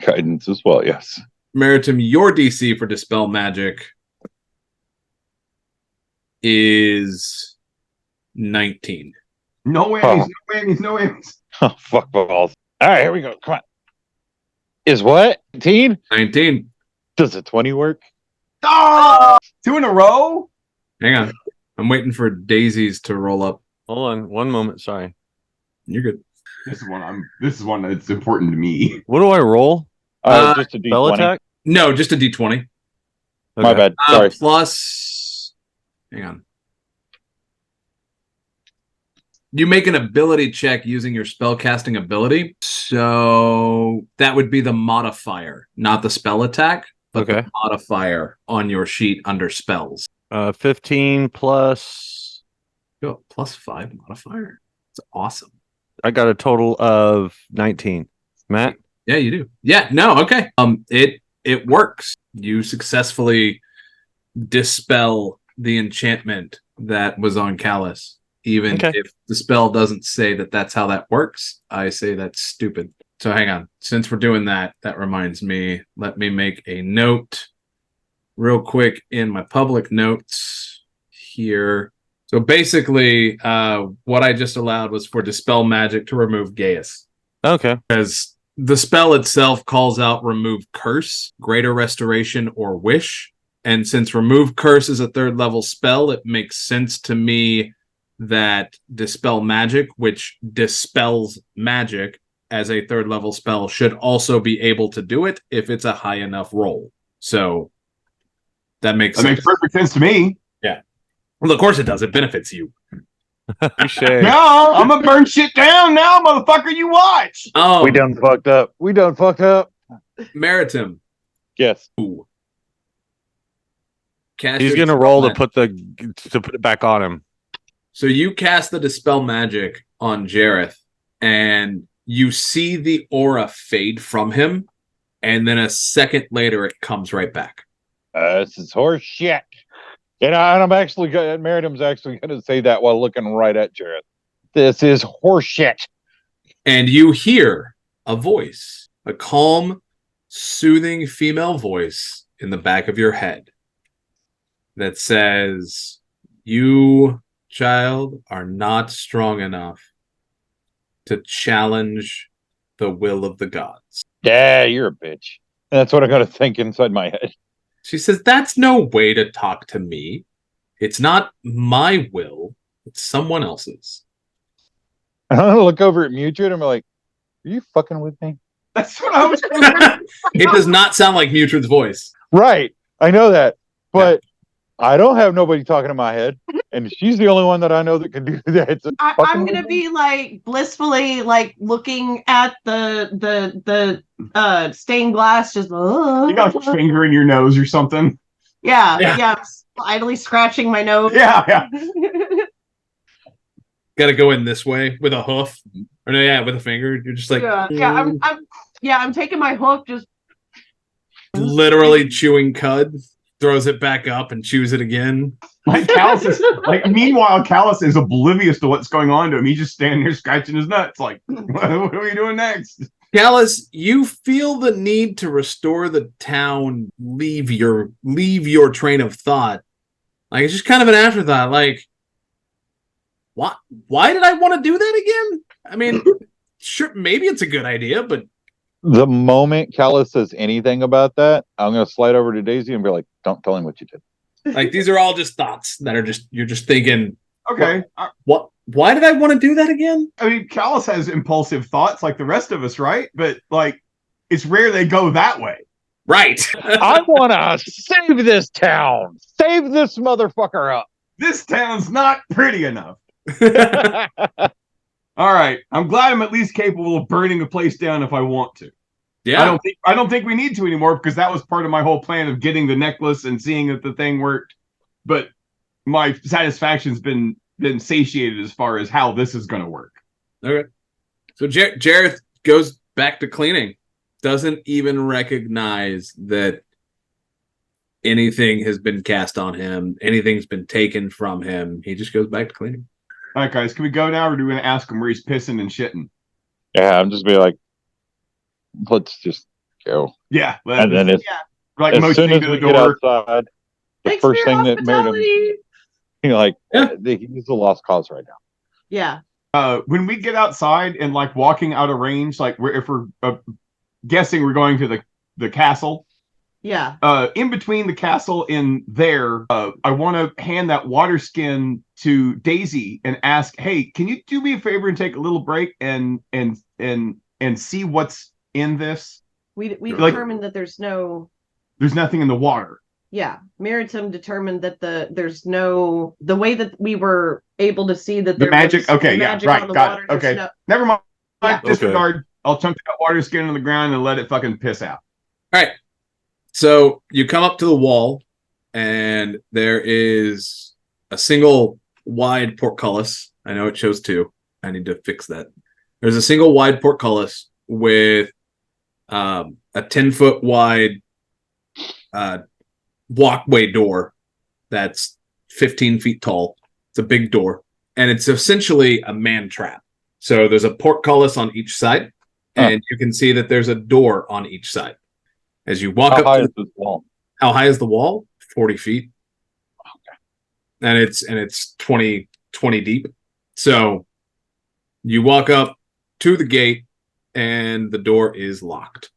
Guidance as well, yes. Maritim, your DC for Dispel Magic is 19. No whammies. No whammies. No whammies. Oh, fuck balls. All right, here we go. Come on. Is what? 19? 19. Does a 20 work? Oh! 2 in a row? Hang on. I'm waiting for Daisies to roll up. Hold on. One moment. Sorry. You're good. This is one that's important to me. What do I roll? Just a D20. Spell attack? No, just a D20. Okay. My bad. Sorry. Plus, hang on. You make an ability check using your spellcasting ability. So that would be the modifier, not the spell attack, but the modifier on your sheet under spells. 15 plus... Oh, plus 5 modifier. It's awesome. I got a total of 19. Matt? Yeah, you do. Yeah, no, okay. It works. You successfully dispel the enchantment that was on Callus. Even if the spell doesn't say that that's how that works, I say that's stupid. So hang on. Since we're doing that, that reminds me. Let me make a note real quick in my public notes here. So basically, what I just allowed was for Dispel Magic to remove Gaius. Okay. Because the spell itself calls out Remove Curse, Greater Restoration, or Wish. And since Remove Curse is a 3rd level spell, it makes sense to me that Dispel Magic, which dispels magic as a 3rd level spell, should also be able to do it if it's a high enough roll. So that makes perfect sense to me. Yeah. Well, of course it does. It benefits you. No, I'm gonna burn shit down now, motherfucker. You watch. Oh, We done fucked up. Maritim. Yes. Ooh. He's gonna roll to put it back on him. So you cast the Dispel Magic on Jareth, and you see the aura fade from him, and then a second later it comes right back. This is horse shit. And I'm actually Meritim's actually going to say that while looking right at Jareth. This is horse shit. And you hear a voice, a calm, soothing female voice in the back of your head that says, "You, child, are not strong enough to challenge the will of the gods." Yeah, you're a bitch. That's what I got to think inside my head. She says, "That's no way to talk to me. It's not my will. It's someone else's." I'm going to look over at Mewtwo and I'm like, are you fucking with me? That's what I was It does not sound like Mewtwo's voice. Right. I know that. But I don't have nobody talking in my head. And she's the only one that I know that can do that. So I'm gonna be like blissfully like looking at the stained glass, just You got your finger in your nose or something. yeah, idly scratching my nose. Yeah. Got to go in this way with a hoof, or no, with a finger. You're just like, I'm taking my hoof, just literally chewing cud. Throws it back up and chews it again. Meanwhile, Callus is oblivious to what's going on to him. He's just standing there scratching his nuts, like, what are we doing next? Callus, you feel the need to restore the town, leave your train of thought. Like, it's just kind of an afterthought. Like, why did I want to do that again? I mean, sure, maybe it's a good idea, but the moment Callus says anything about that, I'm going to slide over to Daisy and be like, don't tell him what you did. Like, these are all just thoughts that are you're just thinking, okay, why did I want to do that again? I mean, Callus has impulsive thoughts like the rest of us, right? But, like, it's rare they go that way. Right. I want to save this town. Save this motherfucker up. This town's not pretty enough. All right, I'm glad I'm at least capable of burning the place down if I want to. Yeah, I don't think we need to anymore because that was part of my whole plan of getting the necklace and seeing that the thing worked. But my satisfaction's been satiated as far as how this is going to work. Okay, so Jareth goes back to cleaning. Doesn't even recognize that anything has been cast on him. Anything's been taken from him. He just goes back to cleaning. All right, guys, can we go now, or do we want to ask him where he's pissing and shitting? Yeah, I'm just be like, let's just go. Yeah, and then it's like as soon as we get outside, the first thing that made him, he's a lost cause right now. Yeah. When we get outside and like walking out of range, like if we're guessing we're going to the castle. Yeah. In between the castle and there, I want to hand that water skin to Daisy and ask, "Hey, can you do me a favor and take a little break and see what's in this?" We determined that there's nothing in the water. Yeah, Meritum determined that the way that we were able to see that the magic. Okay, magic right, got water, it. Okay, never mind. Yeah. Disregard. Okay. I'll chunk that water skin on the ground and let it fucking piss out. All right. So you come up to the wall, and there is a single wide portcullis. I know it shows two. I need to fix that. There's a single wide portcullis with a 10-foot wide walkway door that's 15 feet tall. It's a big door, and it's essentially a man trap. So there's a portcullis on each side, and you can see that there's a door on each side. As you walk up, how high is this wall? How high is the wall? 40 feet. Okay. And it's 20 deep. So you walk up to the gate, and the door is locked.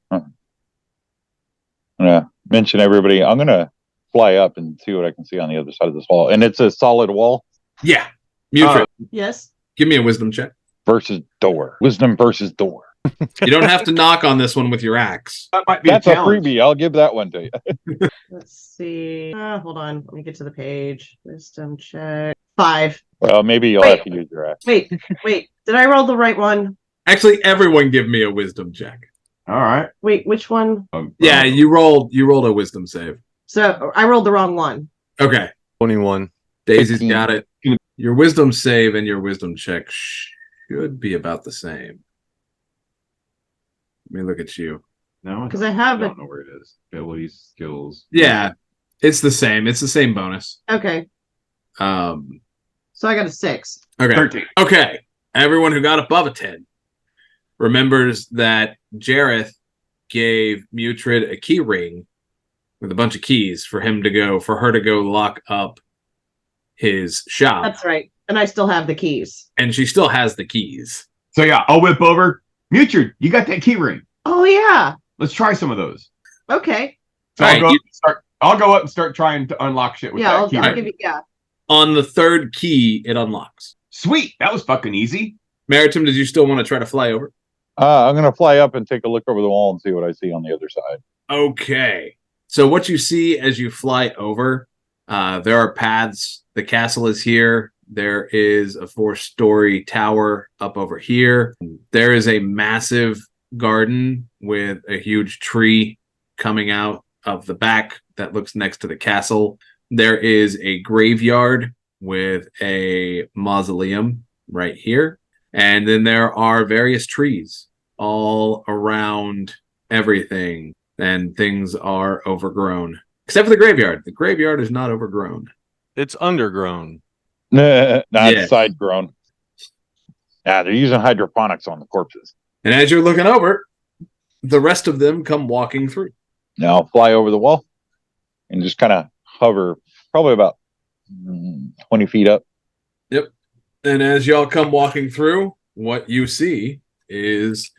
Yeah. Mention everybody. I'm gonna fly up and see what I can see on the other side of this wall. And it's a solid wall. Yeah. Mutrid. Yes. Give me a wisdom check. Versus door. Wisdom versus door. You don't have to knock on this one with your axe. That's a freebie. I'll give that one to you. Let's see. Hold on. Let me get to the page. Wisdom check. 5. Well, maybe you'll have to use your axe. Wait. Did I roll the right one? Actually, everyone give me a wisdom check. All right. Wait, which one? Yeah, you rolled a wisdom save. So I rolled the wrong one. Okay. 21. Daisy's got it. Your wisdom save and your wisdom check should be about the same. Let me look at you. No, because I don't know where it is. Abilities, skills. Yeah, it's the same. It's the same bonus. Okay. So I got a 6. Okay. 13. Okay. Everyone who got above a 10 remembers that Jareth gave Mutrid a key ring with a bunch of keys for her to go lock up his shop. That's right. And I still have the keys. And she still has the keys. So yeah, I'll whip over. Mutrid, you got that key ring. Oh yeah. Let's try some of those. Okay. So I'll go up and start trying to unlock shit with that key ring. Give you, On the third key, it unlocks. Sweet. That was fucking easy. Maritim, did you still want to try to fly over? I'm going to fly up and take a look over the wall and see what I see on the other side. Okay. So what you see as you fly over, there are paths. The castle is here. There is a 4-story tower up over here. There is a massive garden with a huge tree coming out of the back that looks next to the castle. There is a graveyard with a mausoleum right here. And then there are various trees all around everything. And things are overgrown. Except for the graveyard. The graveyard is not overgrown. It's undergrown. It's side grown. Yeah, they're using hydroponics on the corpses. And as you're looking over, the rest of them come walking through. Now I'll fly over the wall and just kind of hover probably about 20 feet up. Yep. And as y'all come walking through, what you see is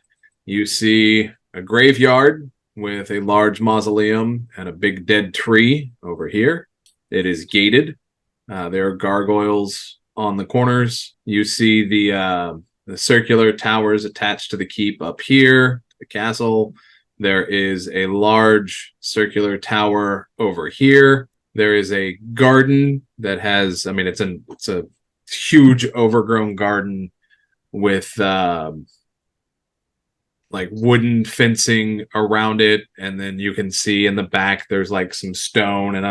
a graveyard with a large mausoleum and a big dead tree over here. It is gated. There are gargoyles on the corners. You see the circular towers attached to the keep up here, the castle. There is a large circular tower over here. There is a garden that has, it's a huge overgrown garden with like wooden fencing around it, and then you can see in the back there's like some stone and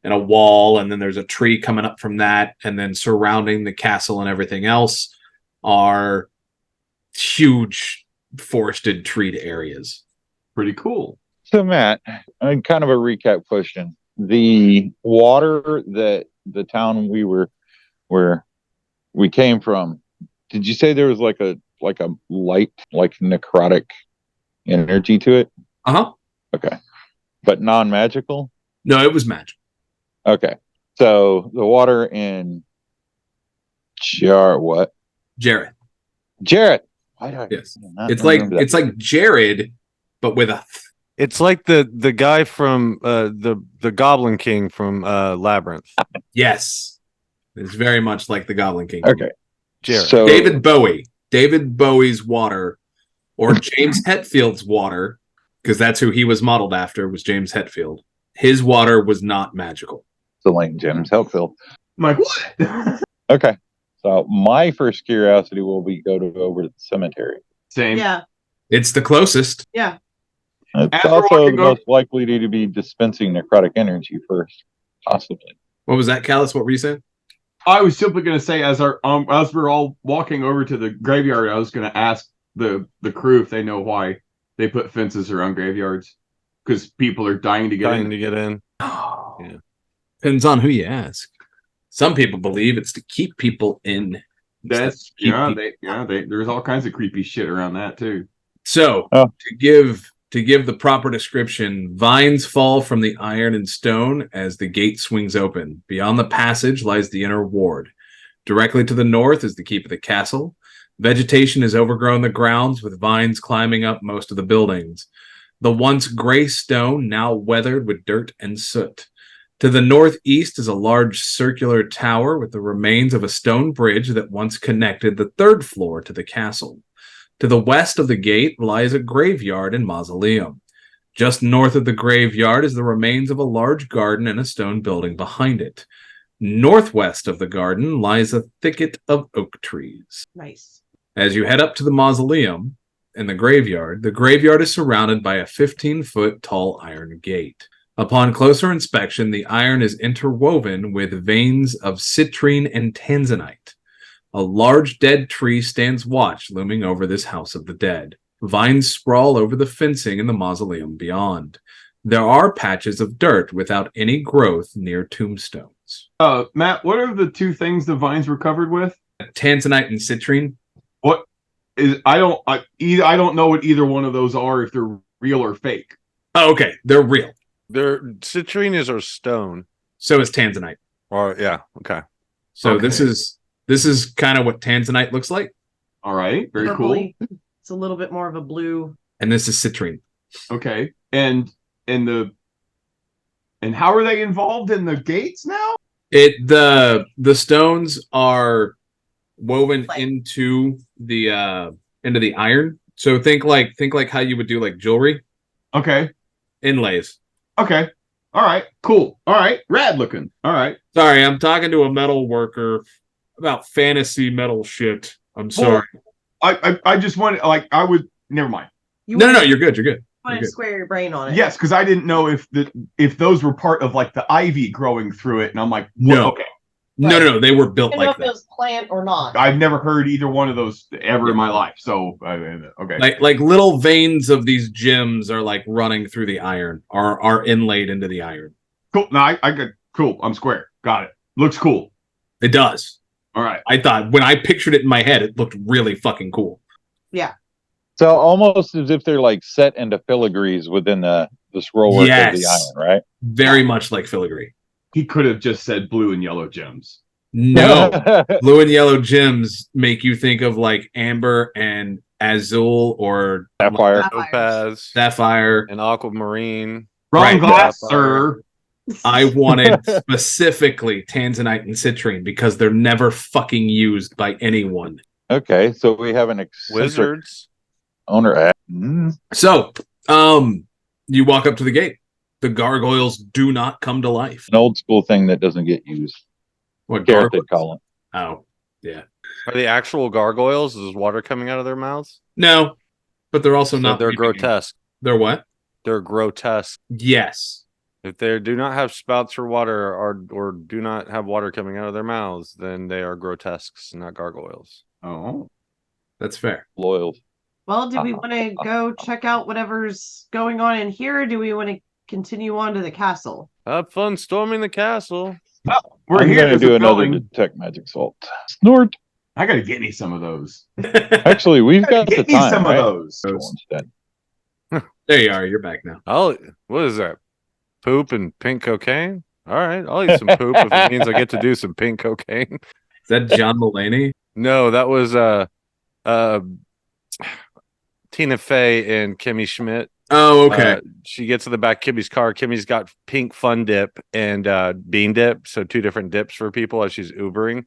a wall, and then there's a tree coming up from that, and then surrounding the castle and everything else are huge forested treed areas. Pretty cool. So Matt, kind of a recap question. The water that the town where we came from, did you say there was like a light, like necrotic energy to it? Uh-huh. Okay. But non-magical? No, it was magic. Okay. So the water in Jareth. Jareth. Yes. It's like Jared, but with a It's like the guy from the Goblin King from Labyrinth. Yes. It's very much like the Goblin King. Okay. Jareth. So David Bowie's water, or James Hetfield's water, because that's who he was modeled after, was James Hetfield. His water was not magical. So like James Hetfield. I'm like, what? Okay. So my first curiosity will be over to the cemetery. Same. Yeah. It's the closest. Yeah. It's As we're also walking the most likely to be dispensing necrotic energy first, possibly. What was that, Callus? What were you saying? I was simply going to say, as we're all walking over to the graveyard, I was going to ask the crew if they know why they put fences around graveyards, because people are dying to get in. Oh, yeah. Depends on who you ask. Some people believe it's to keep people in. There's all kinds of creepy shit around that too. So to give the proper description, vines fall from the iron and stone as the gate swings open. Beyond the passage lies the inner ward. Directly to the north is the keep of the castle. Vegetation has overgrown the grounds, with vines climbing up most of the buildings. The once gray stone now weathered with dirt and soot. To the northeast is a large circular tower with the remains of a stone bridge that once connected the third floor to the castle. To the west of the gate lies a graveyard and mausoleum. Just north of the graveyard is the remains of a large garden and a stone building behind it. Northwest of the garden lies a thicket of oak trees. Nice. As you head up to the mausoleum and the graveyard is surrounded by a 15-foot tall iron gate. Upon closer inspection, the iron is interwoven with veins of citrine and tanzanite. A large dead tree stands watch, looming over this house of the dead. Vines sprawl over the fencing in the mausoleum beyond. There are patches of dirt without any growth near tombstones. Matt, what are the two things the vines were covered with? Tanzanite and citrine. What is? I don't know what either one of those are. If they're real or fake. Oh, okay. They're real. They're citrinas are stone. So is tanzanite. Or yeah, okay. So this is kind of what tanzanite looks like. All right, very Purpley. cool. It's a little bit more of a blue. And this is citrine. Okay, and how are they involved in the gates now? The stones are woven Like- into the iron. So think like how you would do like jewelry Okay, inlays. okay, all right, cool, all right, rad looking. All right, Sorry, I'm talking to a metal worker about fantasy metal shit. I'm sorry. I just wanted I would never mind. No, you're good. You're good. Want to square your brain on it? Yes, because I didn't know if those were part of like the ivy growing through it, and I'm like, No. okay. No, they were built I don't know like if it that. was plant or not. I've never heard either one of those ever in my life. So okay, Like little veins of these gems are like running through the iron, are inlaid into the iron. cool. No, I got cool. I'm square. Got it. Looks cool. It does. All right. I thought when I pictured it in my head, it looked really fucking cool. Yeah. So almost as if they're like set into filigrees within the scroll work of the iron, right? Very much like filigree. He could have just said blue and yellow gems. No, blue and yellow gems make you think of like amber and azul or Sapphire. Topaz sapphire. and aquamarine. Wrong Right. glass, Sapphire. sir. I wanted specifically tanzanite and citrine because they're never fucking used by anyone. Okay, so we have an eccentric Wizards. owner. So, you walk up to the gate. The gargoyles do not come to life. An old school thing that doesn't get used. What Gareth gargoyles? did call it. Oh, yeah. Are they actual gargoyles? Is water coming out of their mouths? No, but they're also So not. they're mimicking. grotesque. They're what? They're grotesque. Yes. If they do not have spouts for water or do not have water coming out of their mouths, then they are grotesques, not gargoyles. Oh, That's fair. Loyal. Well, do we want to go check out whatever's going on in here? Or do we want to continue on to the castle? Have fun storming the castle. we're I'm here going to to do another detect magic salt. Snort. I gotta get me some of those. Actually, we've got the Get me time, some right? of those. Instead. There you are. You're back now. What is that? Poop and pink cocaine? All right, I'll eat some poop if it means I get to do some pink cocaine. Is that John Mulaney? No, that was Tina Fey and Kimmy Schmidt. Oh, okay. She gets to the back of Kimmy's car. Kimmy's got pink fun dip and bean dip, so two different dips for people as she's Ubering.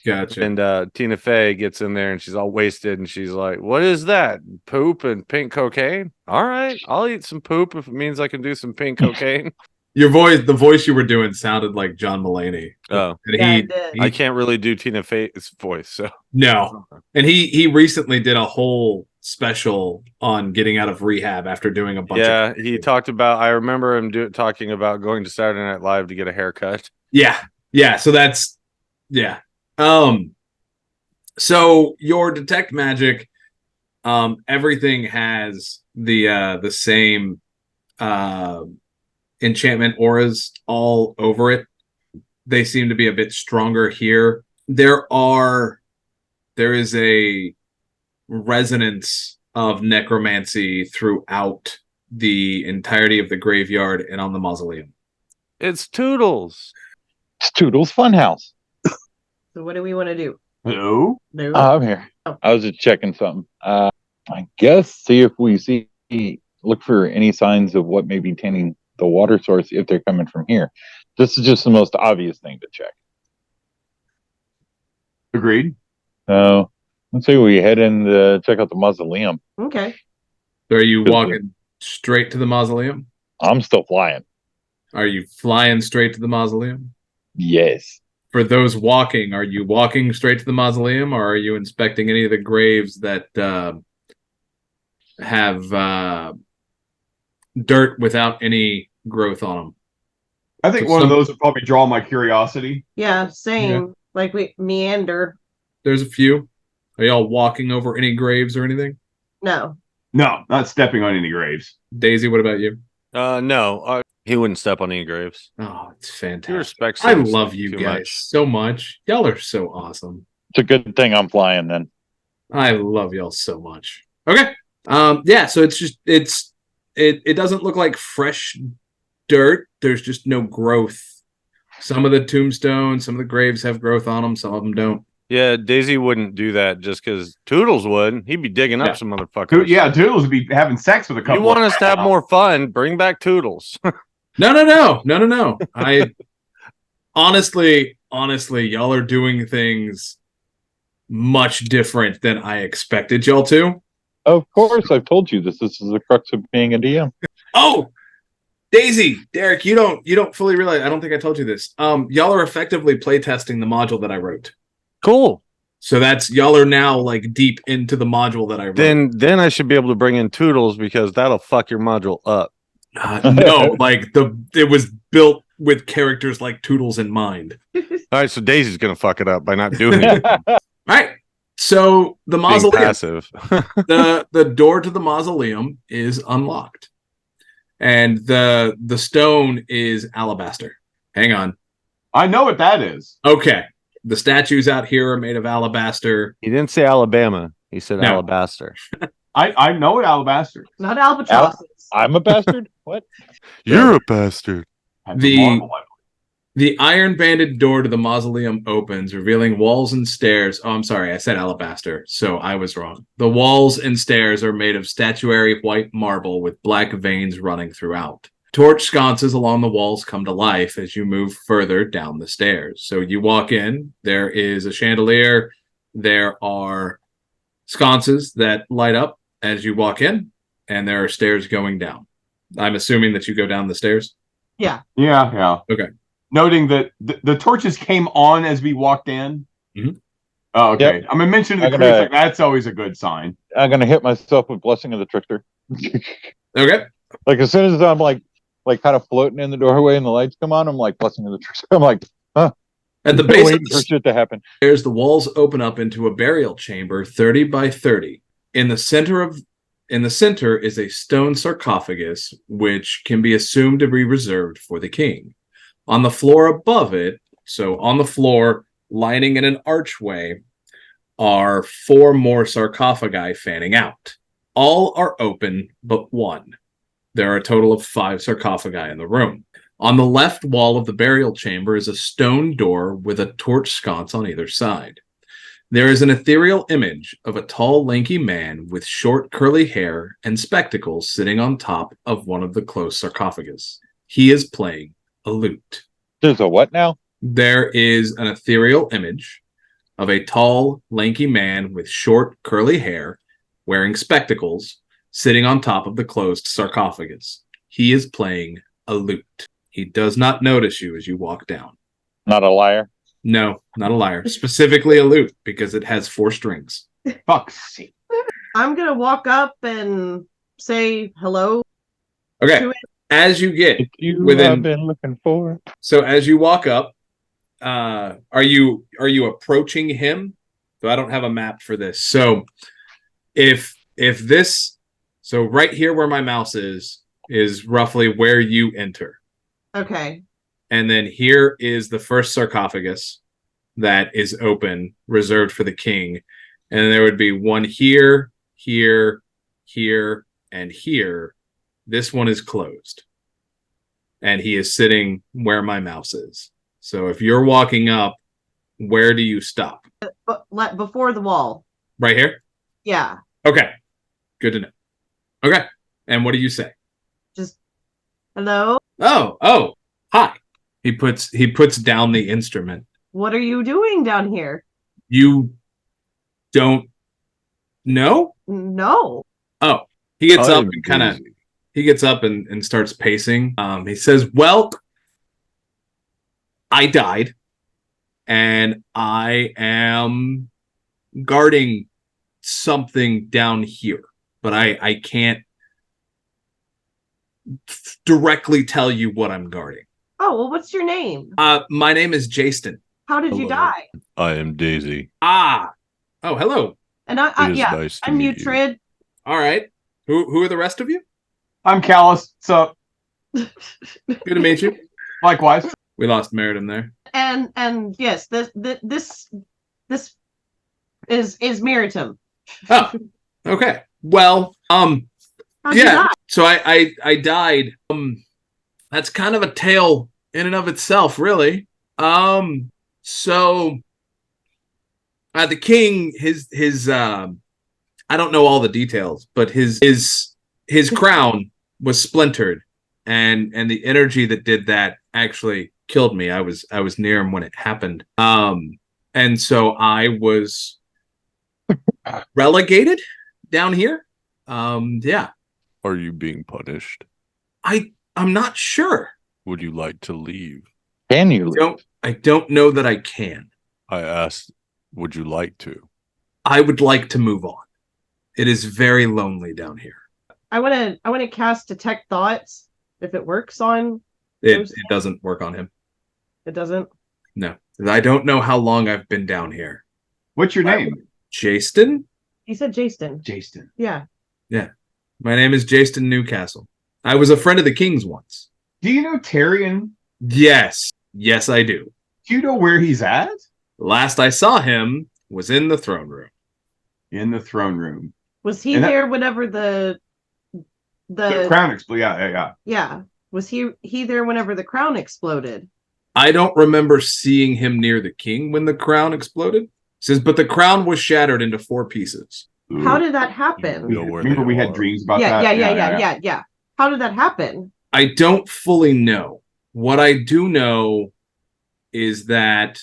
Gotcha. And Tina Fey gets in there and she's all wasted and she's like, "What is that? Poop and pink cocaine? All right, I'll eat some poop if it means I can do some pink cocaine." The voice you were doing sounded like John Mulaney. Oh, And Yeah, he, it did. I can't really do Tina Fey's voice, so no. And he recently did a whole special on getting out of rehab after doing a bunch yeah, of he talked about. I remember him talking about going to Saturday Night Live to get a haircut. Yeah, so that's yeah. So your detect magic, everything has the same enchantment auras all over it. They seem to be a bit stronger here. There is a resonance of necromancy throughout the entirety of the graveyard and on the mausoleum. It's Toodles. It's Toodles Funhouse. So what do we want to do? Hello? No. I'm here. Oh. I was just checking something. I guess see if we look for any signs of what may be tainting the water source if they're coming from here. This is just the most obvious thing to check. Agreed. So let's say we head in to check out the mausoleum. Okay. So are you walking straight to the mausoleum? I'm still flying. Are you flying straight to the mausoleum? Yes. For those walking, are you walking straight to the mausoleum, or are you inspecting any of the graves that have dirt without any growth on them? I think So one of those would probably draw my curiosity. Yeah, same. Yeah. Like we meander. There's a few. Are y'all walking over any graves or anything? No. No, not stepping on any graves. Daisy, what about you? No, he wouldn't step on any graves. Oh, it's He fantastic. respects. I him love you too guys much. so much. Y'all are so awesome. It's a good thing I'm flying then. I love y'all so much. Okay. Yeah, so it's it doesn't look like fresh dirt. There's just no growth. Some of the tombstones, some of the graves have growth on them. Some of them don't. Yeah, Daisy wouldn't do that just because Toodles would. He'd be digging up some motherfuckers. Toodles would be having sex with a couple. You want us to have more fun? Bring back Toodles. No. I honestly, y'all are doing things much different than I expected y'all to. Of course, I've told you this. This is the crux of being a DM. Oh, Daisy, Derek, you don't fully realize. I don't think I told you this. Y'all are effectively playtesting the module that I wrote. Cool. So that's y'all are now like deep into the module that I wrote. Then I should be able to bring in Toodles because that'll fuck your module up. No, like it was built with characters like Toodles in mind. All right, so Daisy's gonna fuck it up by not doing it. All right. So the mausoleum, passive. the door to the mausoleum is unlocked, and the stone is alabaster. Hang on, I know what that is. Okay, the statues out here are made of alabaster. He didn't say Alabama. He said alabaster. I know what alabaster. Not albatrosses. I'm a bastard. What? You're a bastard. The iron-banded door to the mausoleum opens, revealing walls and stairs. Oh, I'm sorry, I said alabaster, so I was wrong. The walls and stairs are made of statuary white marble with black veins running throughout. Torch sconces along the walls come to life as you move further down the stairs. So you walk in, there is a chandelier, there are sconces that light up as you walk in, and there are stairs going down. I'm assuming that you go down the stairs? Yeah. Okay. Noting that the torches came on as we walked in. Mm-hmm. Oh, okay. Yep. I'm gonna mention the crew. Like, that's always a good sign. I'm gonna hit myself with Blessing of the Trickster. Okay. Like as soon as I'm like kind of floating in the doorway and the lights come on, I'm like Blessing of the Trickster. I'm like, huh. At the base of for shit to happen. There's the walls open up into a burial chamber 30 by 30. In the center is a stone sarcophagus, which can be assumed to be reserved for the king. On the floor above it, so on the floor, lining in an archway, are 4 more sarcophagi fanning out. All are open but one. There are a total of 5 sarcophagi in the room. On the left wall of the burial chamber is a stone door with a torch sconce on either side. There is an ethereal image of a tall, lanky man with short, curly hair and spectacles sitting on top of one of the closed sarcophagus. He is playing a lute. There's a what now? There is an ethereal image of a tall, lanky man with short, curly hair, wearing spectacles, sitting on top of the closed sarcophagus. He is playing a lute. He does not notice you as you walk down. Not a lyre? No, not a lyre. Specifically a lute, because it has 4 strings. Fuck's sake. I'm going to walk up and say hello. Okay. As you get I've been looking for. So as you walk up, are you approaching him? So I don't have a map for this. So if this, so right here where my mouse is roughly where you enter. Okay. And then here is the first sarcophagus that is open, reserved for the king. And there would be one here, here, here, and here. This one is closed. And he is sitting where my mouse is. So if you're walking up, where do you stop? Before the wall. Right here? Yeah. Okay. Good to know. Okay. And what do you say? Just hello? Oh, hi. He puts down the instrument. What are you doing down here? You don't know? No. Oh, he gets up and he gets up and starts pacing. He says, well, I died and I am guarding something down here, but I can't directly tell you what I'm guarding. Oh, well, what's your name? My name is Jasteon. How did you die? I am Daisy. Oh, hello. And nice I'm Mutrid. All right. Who are the rest of you? I'm Callus. What's up? Good to meet you. Likewise. We lost Meriden there. And yes, this is Meritum. Oh, okay. Well, How'd you die? So I died. That's kind of a tale in and of itself, really. So the king, his I don't know all the details, but his crown was splintered, and the energy that did that actually killed me. I was near him when it happened. And so I was relegated down here. Yeah. Are you being punished? I'm not sure. Would you like to leave? Can you leave? I don't know that I can. I asked, would you like to? I would like to move on. It is very lonely down here. I want to cast Detect Thoughts if it works on. It doesn't work on him. It doesn't? No. I don't know how long I've been down here. What's your name? Jasteon? You said Jasteon. Jasteon. Yeah. Yeah. My name is Jasteon Newcastle. I was a friend of the king's once. Do you know Tyrion? Yes. Yes, I do. Do you know where he's at? Last I saw him was in the throne room. In the throne room. Was he there whenever the crown exploded? Yeah. Yeah. Was he there whenever the crown exploded? I don't remember seeing him near the king when the crown exploded. It says, but the crown was shattered into 4 pieces. Ooh. How did that happen? Remember we had dreams about that? Yeah. How did that happen? I don't fully know. What I do know is that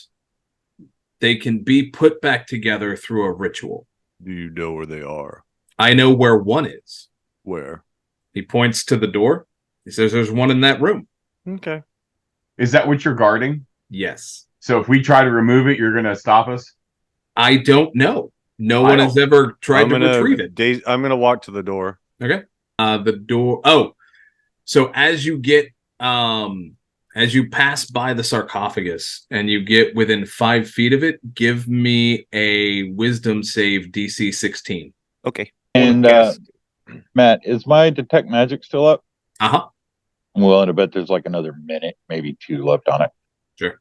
they can be put back together through a ritual. Do you know where they are? I know where one is. Where? He points to the door. He says there's one in that room. Okay. Is that what you're guarding? Yes. So if we try to remove it, you're going to stop us? I don't know. No one has ever tried to retrieve it. I'm going to walk to the door. Okay. The door. Oh, so as you get, as you pass by the sarcophagus and you get within 5 feet of it, give me a wisdom save DC 16. Okay. And Matt, is my detect magic still up? Uh-huh. I'm willing to bet there's like another minute, maybe 2 left on it. Sure.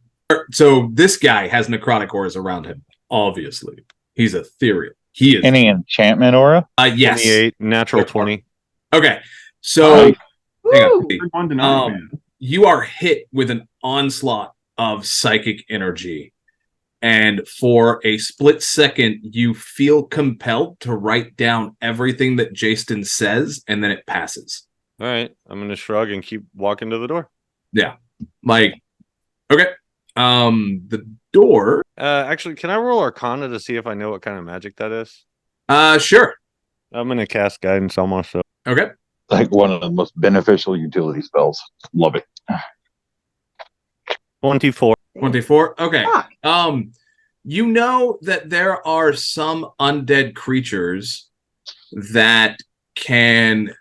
So this guy has necrotic auras around him, obviously. He's ethereal. He is. Any enchantment aura? Yes. 28, natural 20. Okay. So hang on. You are hit with an onslaught of psychic energy. And for a split second, you feel compelled to write down everything that Jasteon says, and then it passes. All right. I'm going to shrug and keep walking to the door. Yeah. Like, okay. The door. Actually, can I roll Arcana to see if I know what kind of magic that is? Sure. I'm going to cast Guidance on myself. Okay. Like one of the most beneficial utility spells. Love it. 24. 24. Okay. You know that there are some undead creatures that can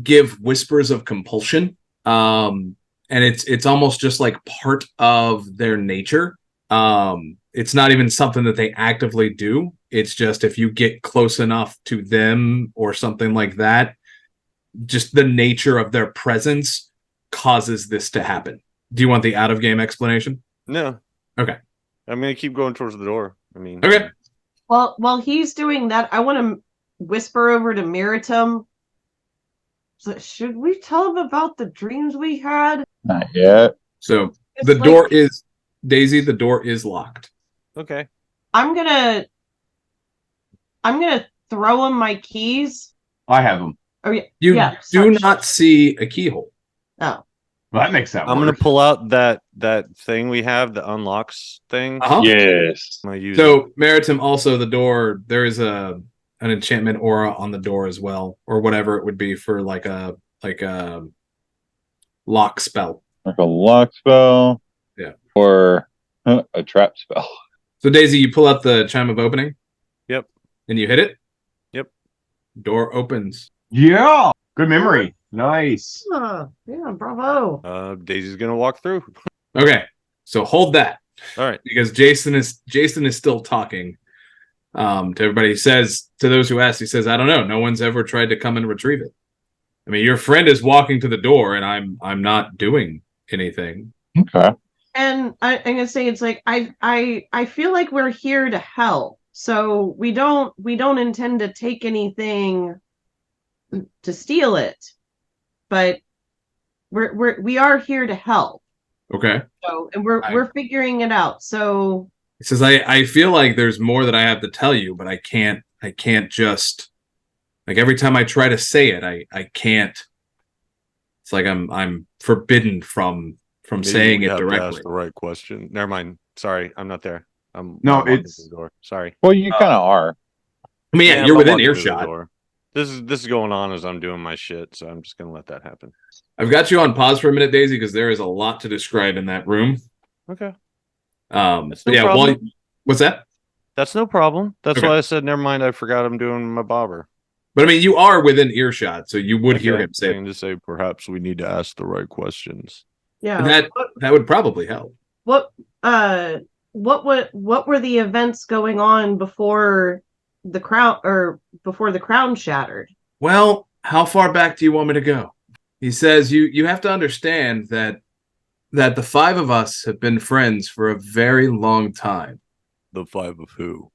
give whispers of compulsion. And it's almost just like part of their nature. It's not even something that they actively do. It's just if you get close enough to them or something like that, just the nature of their presence causes this to happen. Do you want the out of game explanation? No. Okay. I'm going to keep going towards the door. I mean, okay. Well, while he's doing that, I want to whisper over to Meritum. So should we tell him about the dreams we had? Not yet. So the door is Daisy. The door is locked. Okay. I'm gonna throw him my keys. I have them. Oh yeah. You do not see a keyhole. Oh. Well, that makes that. I'm going to pull out that thing we have, the unlocks thing. Uh-huh. Yes. So Meritum, also the door. There is an enchantment aura on the door as well, or whatever it would be for like a lock spell. Like a lock spell. Yeah. Or a trap spell. So Daisy, you pull out the chime of opening. Yep. And you hit it. Yep. Door opens. Yeah. Good memory. Nice. Yeah, bravo. Daisy's gonna walk through. Okay, so hold that. All right, because Jason is still talking to everybody. He says to those who ask, he says, "I don't know. No one's ever tried to come and retrieve it. I mean, your friend is walking to the door, and I'm not doing anything." Okay. And I'm gonna say it's like I feel like we're here to help, so we don't intend to take anything to steal it, but we are here to help. Okay. So, and we're figuring it out. So he says, I feel like there's more that I have to tell you, but I can't just, like, every time I try to say it, I can't. It's like I'm forbidden from saying it directly. To ask the right question. Never mind. Sorry, I'm not there. It's the door. Sorry. Well, you kind of are. I mean, you're within earshot. This is going on as I'm doing my shit, so I'm just gonna let that happen. I've got you on pause for a minute, Daisy, because there is a lot to describe in that room. Okay. What's that? That's no problem. That's why I said never mind. I forgot I'm doing my bobber. But I mean, you are within earshot, so you would hear him say. To say perhaps we need to ask the right questions. Yeah, that would probably help. What were the events going on before the crown shattered? Well, how far back do you want me to go? He says you have to understand that the five of us have been friends for a very long time. The five of who?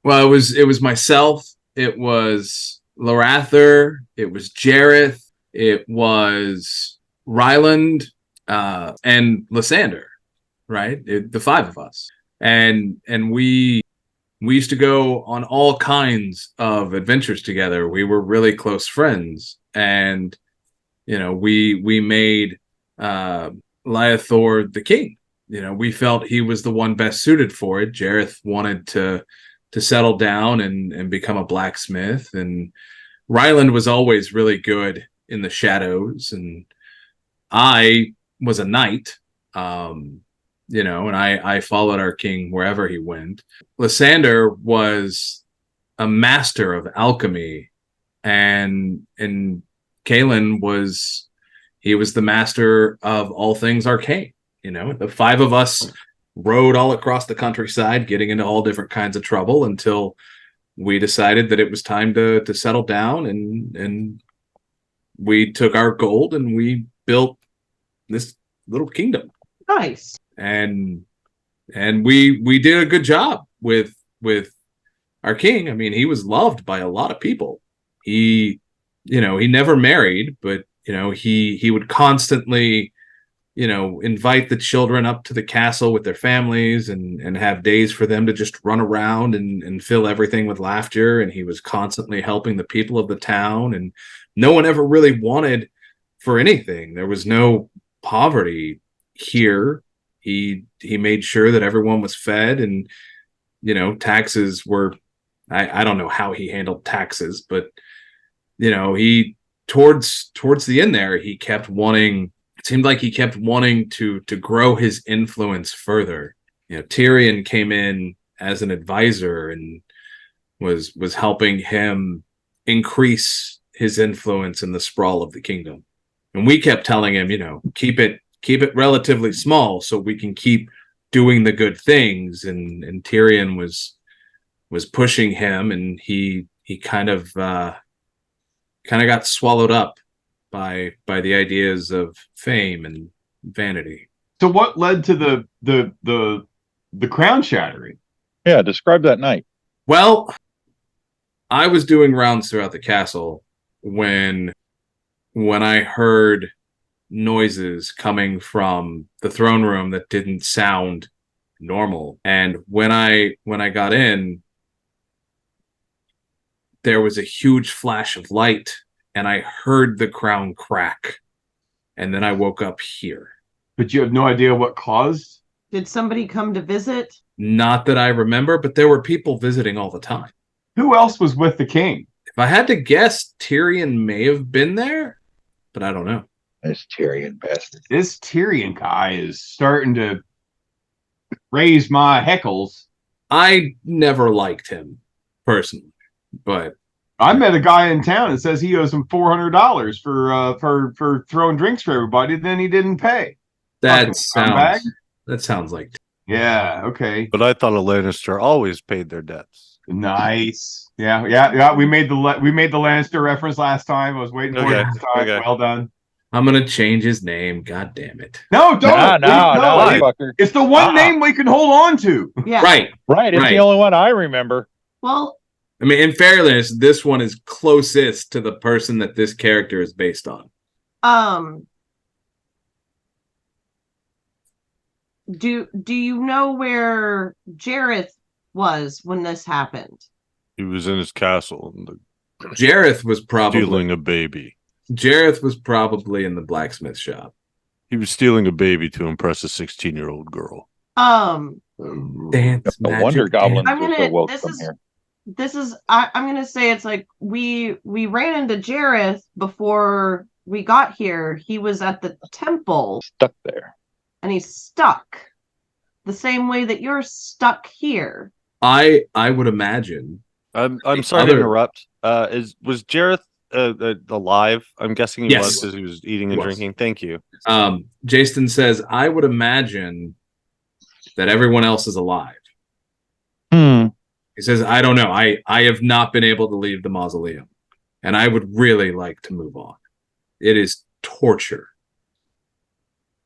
Well, it was myself, it was Lorather, it was Jareth, it was Ryland, and Lysander, right? The five of us. And we used to go on all kinds of adventures together. We were really close friends. And, we made Lyre the king. We felt he was the one best suited for it. Jareth wanted to settle down and become a blacksmith. And Ryland was always really good in the shadows. And I was a knight. And I followed our king wherever he went. Lysander was a master of alchemy, and Kalen was the master of all things arcane. The five of us rode all across the countryside, getting into all different kinds of trouble until we decided that it was time to settle down, and we took our gold and we built this little kingdom. Nice. And we did a good job with our king. I mean, he was loved by a lot of people. He never married, but he would constantly invite the children up to the castle with their families and have days for them to just run around and fill everything with laughter. And he was constantly helping the people of the town, and no one ever really wanted for anything. There was no poverty here. He made sure that everyone was fed, and taxes were, I don't know how he handled taxes, but he towards the end there, he kept wanting, it seemed like he kept wanting to grow his influence further. Tyrion came in as an advisor and was helping him increase his influence in the sprawl of the kingdom. And we kept telling him, keep it relatively small so we can keep doing the good things. And Tyrion was pushing him, and he kind of got swallowed up by the ideas of fame and vanity. So what led to the crown shattering? Yeah, describe that night. Well, I was doing rounds throughout the castle when I heard noises coming from the throne room that didn't sound normal. And when I got in, there was a huge flash of light, and I heard the crown crack. And then I woke up here. But you have no idea what caused? Did somebody come to visit? Not that I remember, but there were people visiting all the time. Who else was with the king? If I had to guess, Tyrion may have been there, but I don't know. This Tyrion bastard. This Tyrion guy is starting to raise my heckles. I never liked him personally, but I met a guy in town that says he owes him $400 for throwing drinks for everybody. Then he didn't pay. That sounds like. Yeah. Okay. But I thought a Lannister always paid their debts. Nice. Yeah. We made the Lannister reference last time. I was waiting for it this time. Okay. Well done. I'm gonna change his name. God damn it! No, don't. No. It's the one name we can hold on to. Yeah. Right. It's the only one I remember. Well, I mean, in fairness, this one is closest to the person that this character is based on. Do you know where Jareth was when this happened? He was in his castle. Jareth was probably stealing a baby. Jareth was probably in the blacksmith shop. He was stealing a baby to impress a 16-year-old girl. Dance no wonder goblins are so welcome here. I'm gonna say it's like we ran into Jareth before we got here. He was at the temple, stuck there, and he's stuck the same way that you're stuck here. I would imagine. I'm sorry to interrupt. Was Jareth alive? I'm guessing he was because he was eating and drinking. Thank you. Jasteon says, I would imagine that everyone else is alive. He says, I don't know. I have not been able to leave the mausoleum, and I would really like to move on. It is torture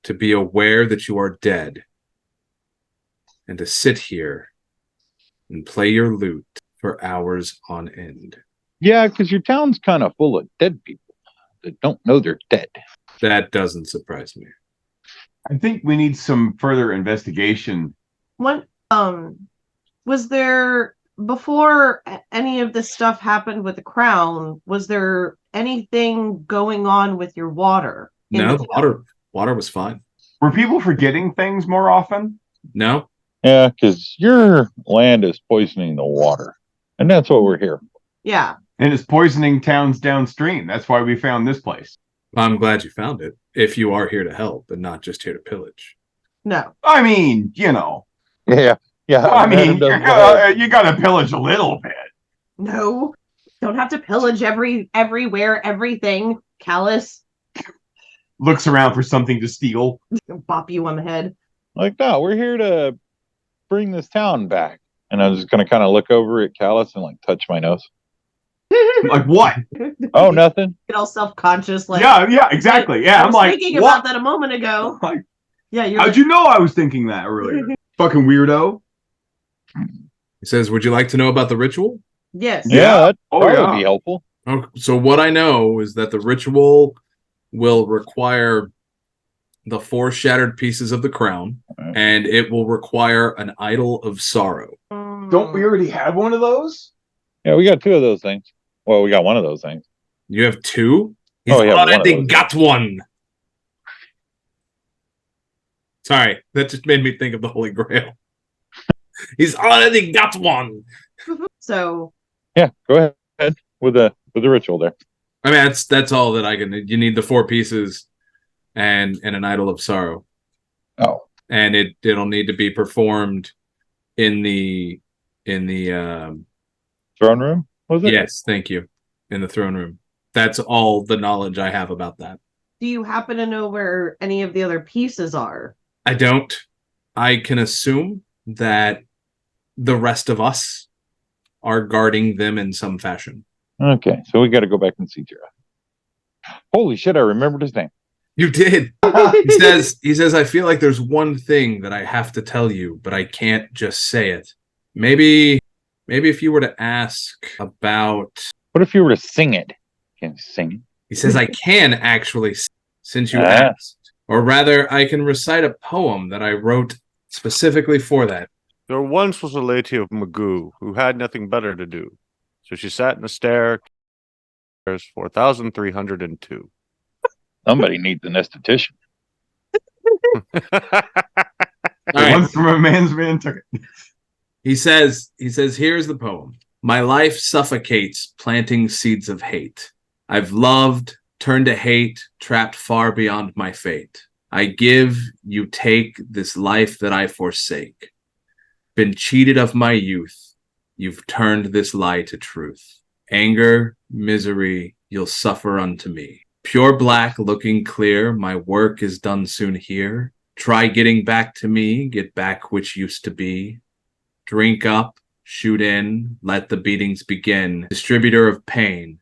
to be aware that you are dead and to sit here and play your lute for hours on end. Yeah, because your town's kind of full of dead people that don't know they're dead. That doesn't surprise me. I think we need some further investigation. What was there before any of this stuff happened with the crown? Was there anything going on with your water? No, the water was fine. Were people forgetting things more often? No. Yeah, because your land is poisoning the water, and that's what we're here for. Yeah. And it's poisoning towns downstream. That's why we found this place. I'm glad you found it, if you are here to help and not just here to pillage. No. I mean, you know. Yeah. I mean, you gotta pillage a little bit. No. Don't have to pillage everywhere, everything. Callous. Looks around for something to steal. Bop you on the head. Like, no, we're here to bring this town back. And I was just going to kind of look over at Callus and, like, touch my nose. Like, what? Oh, nothing. Get all self-conscious. Like, yeah, exactly. Yeah, I'm like, thinking about that a moment ago. Like, yeah, how'd you know I was thinking that earlier? Fucking weirdo. He says, would you like to know about the ritual? Yes. Yeah, that'd probably be helpful. Oh, so what I know is that the ritual will require the 4 shattered pieces of the crown, and it will require an idol of sorrow. Don't we already have one of those? Yeah, we got 2 of those things. Well, we got one of those things. You have 2? He's yeah, already got one. Sorry, that just made me think of the Holy Grail. He's already got one. So yeah, go ahead with the ritual there. I mean, that's all that I can. You need the 4 pieces and an idol of sorrow. Oh, and it'll need to be performed in the throne room. Was it? Yes, thank you. In the throne room. That's all the knowledge I have about that. Do you happen to know where any of the other pieces are? I don't. I can assume that the rest of us are guarding them in some fashion. Okay, so we got to go back and see Jareth. Holy shit, I remembered his name. You did. He says, I feel like there's one thing that I have to tell you, but I can't just say it. Maybe if you were to ask about... What if you were to sing it? Can you sing it? He says, I can actually, since you asked. Or rather, I can recite a poem that I wrote specifically for that. There once was a lady of Magoo who had nothing better to do. So she sat in a stair, 4,302. Somebody needs an esthetician. One from a man's man took it. He says, here's the poem. My life suffocates, planting seeds of hate. I've loved, turned to hate, trapped far beyond my fate. I give, you take, this life that I forsake. Been cheated of my youth. You've turned this lie to truth. Anger, misery, you'll suffer unto me. Pure black, looking clear, my work is done soon here. Try getting back to me, get back which used to be. Drink up, shoot in, let the beatings begin. Distributor of pain,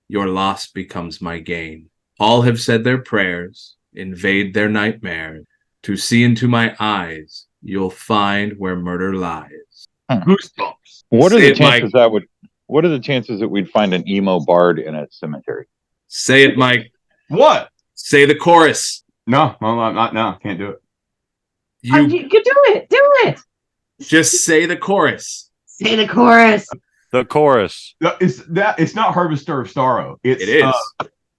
your loss becomes my gain. All have said their prayers, invade their nightmares. To see into my eyes, you'll find where murder lies. Goosebumps. What are the chances that would What are the chances that we'd find an emo bard in a cemetery? Say it, Mike. What? Say the chorus. No, not now. Can't do it. You do it. Do it. Just say the chorus. Say the chorus. The chorus. It's not Harvester of Sorrow. It is.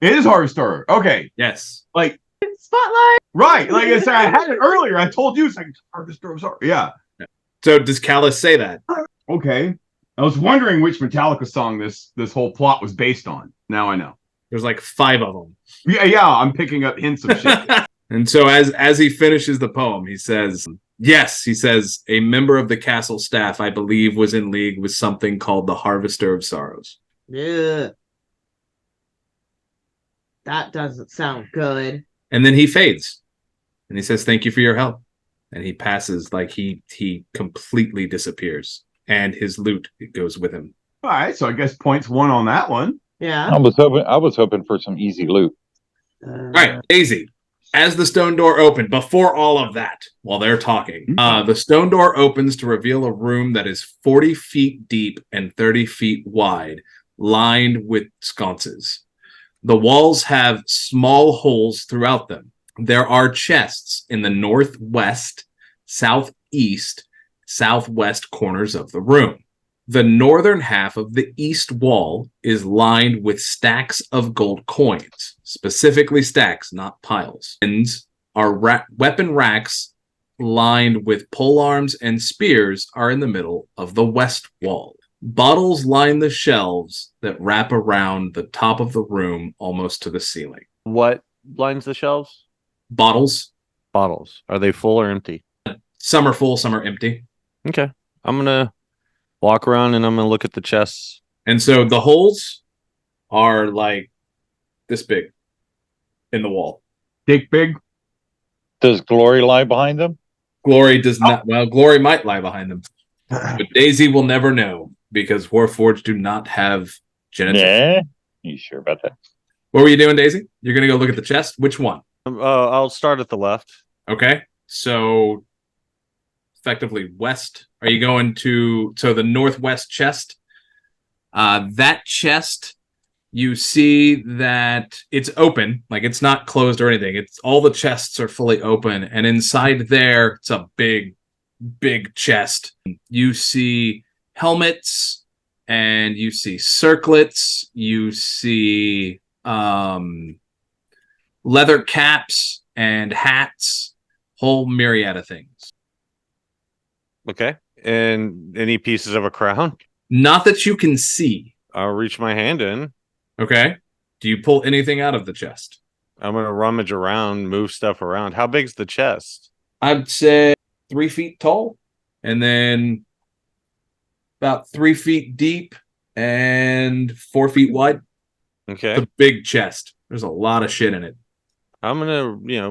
It is Harvester. Okay. Yes. Like Spotlight. right. Like I said, I had it earlier. I told you it's like Harvester of Sorrow. Yeah. So does Callus say that? Okay. I was wondering which Metallica song this whole plot was based on. Now I know. There's like 5 of them. Yeah. I'm picking up hints of shit. And so as he finishes the poem, he says, yes, he says, a member of the castle staff, I believe, was in league with something called the Harvester of Sorrows. Yeah. That doesn't sound good. And then he fades. And he says, thank you for your help. And he passes like he completely disappears. And his loot goes with him. All right, so I guess points 1 on that one. Yeah. I was hoping for some easy loot. All right, Daisy. As the stone door opened, before all of that, while they're talking, the stone door opens to reveal a room that is 40 feet deep and 30 feet wide, lined with sconces. The walls have small holes throughout them. There are chests in the northwest, southeast, southwest corners of the room. The northern half of the east wall is lined with stacks of gold coins, specifically stacks, not piles. Ends are weapon racks lined with polearms and spears are in the middle of the west wall. Bottles line the shelves that wrap around the top of the room almost to the ceiling. What lines the shelves? Bottles. Bottles. Are they full or empty? Some are full, some are empty. Okay. I'm going to walk around and I'm going to look at the chests. And so the holes are like this big in the wall. Dick big. Does Glory lie behind them? Glory does not. Well, Glory might lie behind them. But Daisy will never know because Warforged do not have genetics. Yeah. You sure about that? What were you doing, Daisy? You're going to go look at the chest? Which one? I'll start at the left. Okay. So effectively west. Are you going to the northwest chest? That chest, you see that it's open, like it's not closed or anything. It's all the chests are fully open, and inside there, it's a big chest. You see helmets, and you see circlets. You see leather caps and hats, whole myriad of things. Okay. And any pieces of a crown? Not that you can see. I'll reach my hand in. Okay. Do you pull anything out of the chest? I'm going to rummage around, move stuff around. How big's the chest? I'd say 3 feet tall and then about 3 feet deep and 4 feet wide. Okay. It's a big chest. There's a lot of shit in it. I'm going to,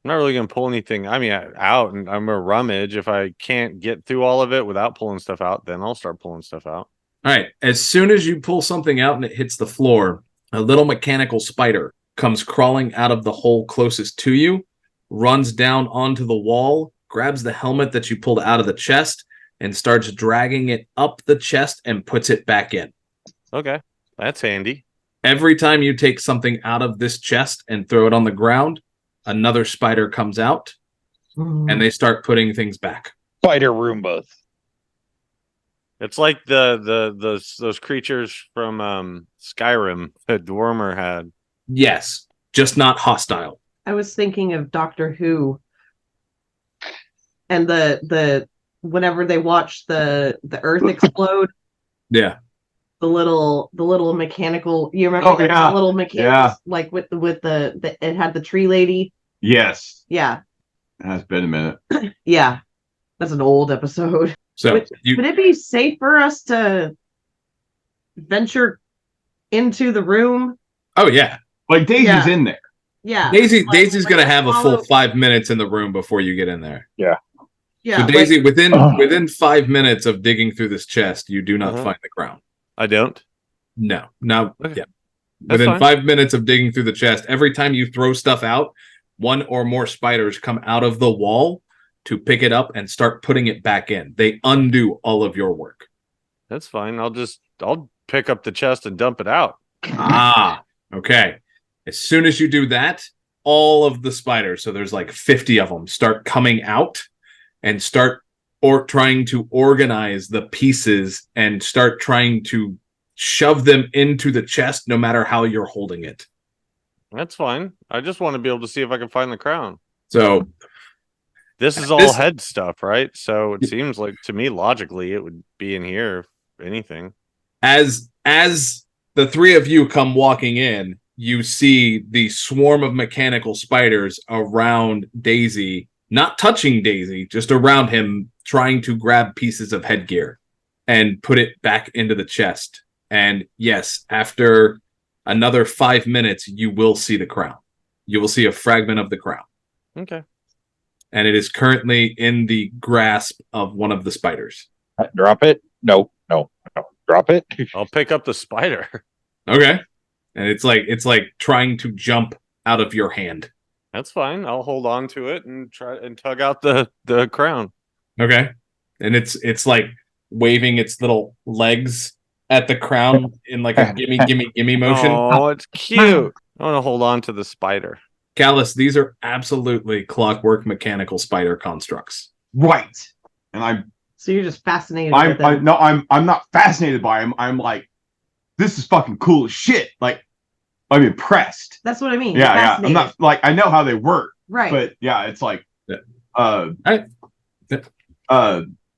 I'm not really going to pull anything, out, and I'm going to rummage. If I can't get through all of it without pulling stuff out, then I'll start pulling stuff out. All right. As soon as you pull something out and it hits the floor, a little mechanical spider comes crawling out of the hole closest to you, runs down onto the wall, grabs the helmet that you pulled out of the chest, and starts dragging it up the chest and puts it back in. Okay. That's handy. Every time you take something out of this chest and throw it on the ground, another spider comes out and they start putting things back. Spider Roombas. It's like those creatures from Skyrim that Dwarmer had. Yes, just not hostile. I was thinking of Doctor Who and the whenever they watch the Earth explode. Yeah. The little mechanical. You remember? Oh, yeah. The little mechanical, Yeah. like with the it had the tree lady. Yes. Yeah. That's been a minute. Yeah. That's an old episode. So would it be safe for us to venture into the room? Oh yeah. Like Daisy's in there. Yeah. Daisy's gonna have a full 5 minutes in the room before you get in there. Yeah. Yeah. So Daisy, within 5 minutes of digging through this chest, you do not find the crown. I don't? No. Now, Okay. yeah. That's Within fine. 5 minutes of digging through the chest, every time you throw stuff out, one or more spiders come out of the wall to pick it up and start putting it back in. They undo all of your work. That's fine. I'll just I'll pick up the chest and dump it out. Okay. As soon as you do that, all of the spiders, so there's like 50 of them, start coming out and start trying to organize the pieces and start trying to shove them into the chest no matter how you're holding it. That's fine. I just want to be able to see if I can find the crown. So this is all head stuff, right? So it seems like to me logically it would be in here, if anything. As the three of you come walking in, you see the swarm of mechanical spiders around Daisy, not touching Daisy, just around him, trying to grab pieces of headgear and put it back into the chest. And yes, after another 5 minutes, you will see the crown. You will see a fragment of the crown. Okay. And it is currently in the grasp of one of the spiders. Drop it? No. Drop it. I'll pick up the spider. Okay. And it's like trying to jump out of your hand. That's fine. I'll hold on to it and try and tug out the crown. Okay. And it's like waving its little legs at the crown in like a gimme motion. Oh, it's cute. I want to hold on to the spider. Callus, these are absolutely clockwork mechanical spider constructs. Right. And so you're just fascinated with them. I'm not fascinated by him. I'm like, this is fucking cool as shit. Like, I'm impressed. That's what I mean. Yeah. I'm not like, I know how they work. Right. But yeah, it's like, you're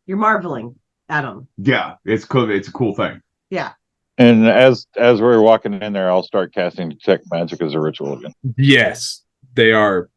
marveling at them. Yeah, it's cool. It's a cool thing. Yeah. And as we're walking in there, I'll start casting Detect Magic as a ritual again. Yes, they are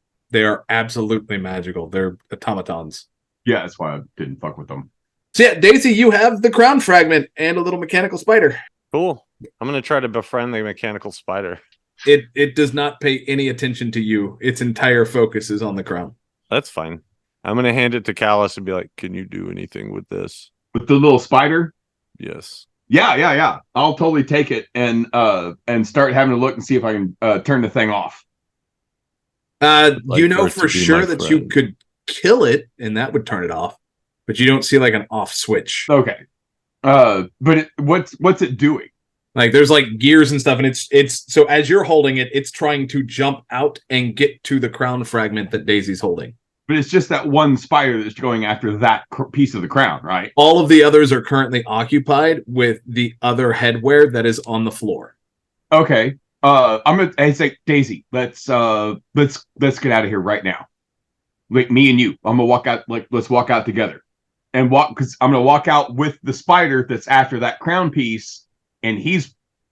absolutely magical. They're automatons. Yeah, that's why I didn't fuck with them. So yeah, Daisy, you have the crown fragment and a little mechanical spider. Cool. I'm gonna try to befriend the mechanical spider. It does not pay any attention to you. Its entire focus is on the crown. That's fine. I'm gonna hand it to Callus and be like, "Can you do anything with this?" With the little spider? Yes. Yeah. I'll totally take it and start having a look and see if I can turn the thing off. You know for sure that you could kill it and that would turn it off, but you don't see like an off switch. Okay. But what's it doing? Like there's like gears and stuff, and it's so as you're holding it, it's trying to jump out and get to the crown fragment that Daisy's holding. But it's just that one spider that's going after that piece of the crown, right? All of the others are currently occupied with the other headwear that is on the floor. Okay. I say Daisy, let's get out of here right now. Like me and you. I'm gonna walk out. Like let's walk out together, and because I'm gonna walk out with the spider that's after that crown piece, and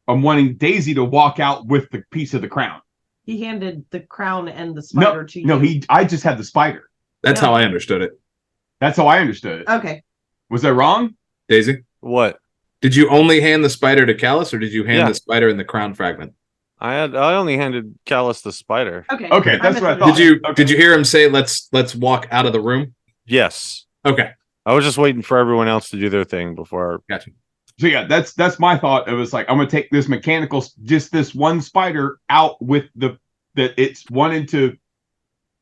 I'm wanting Daisy to walk out with the piece of the crown. He handed the crown and the spider to you. No, I just had the spider. That's how I understood it. That's how I understood it. Okay. Was I wrong? Daisy? What? Did you only hand the spider to Callus, or did you hand the spider and the crown fragment? I only handed Callus the spider. Okay. Okay, that's what I thought. Did you hear him say let's walk out of the room? Yes. Okay. I was just waiting for everyone else to do their thing before. Gotcha. So yeah, that's my thought. It was like I'm gonna take this just this one spider out with that it's wanting to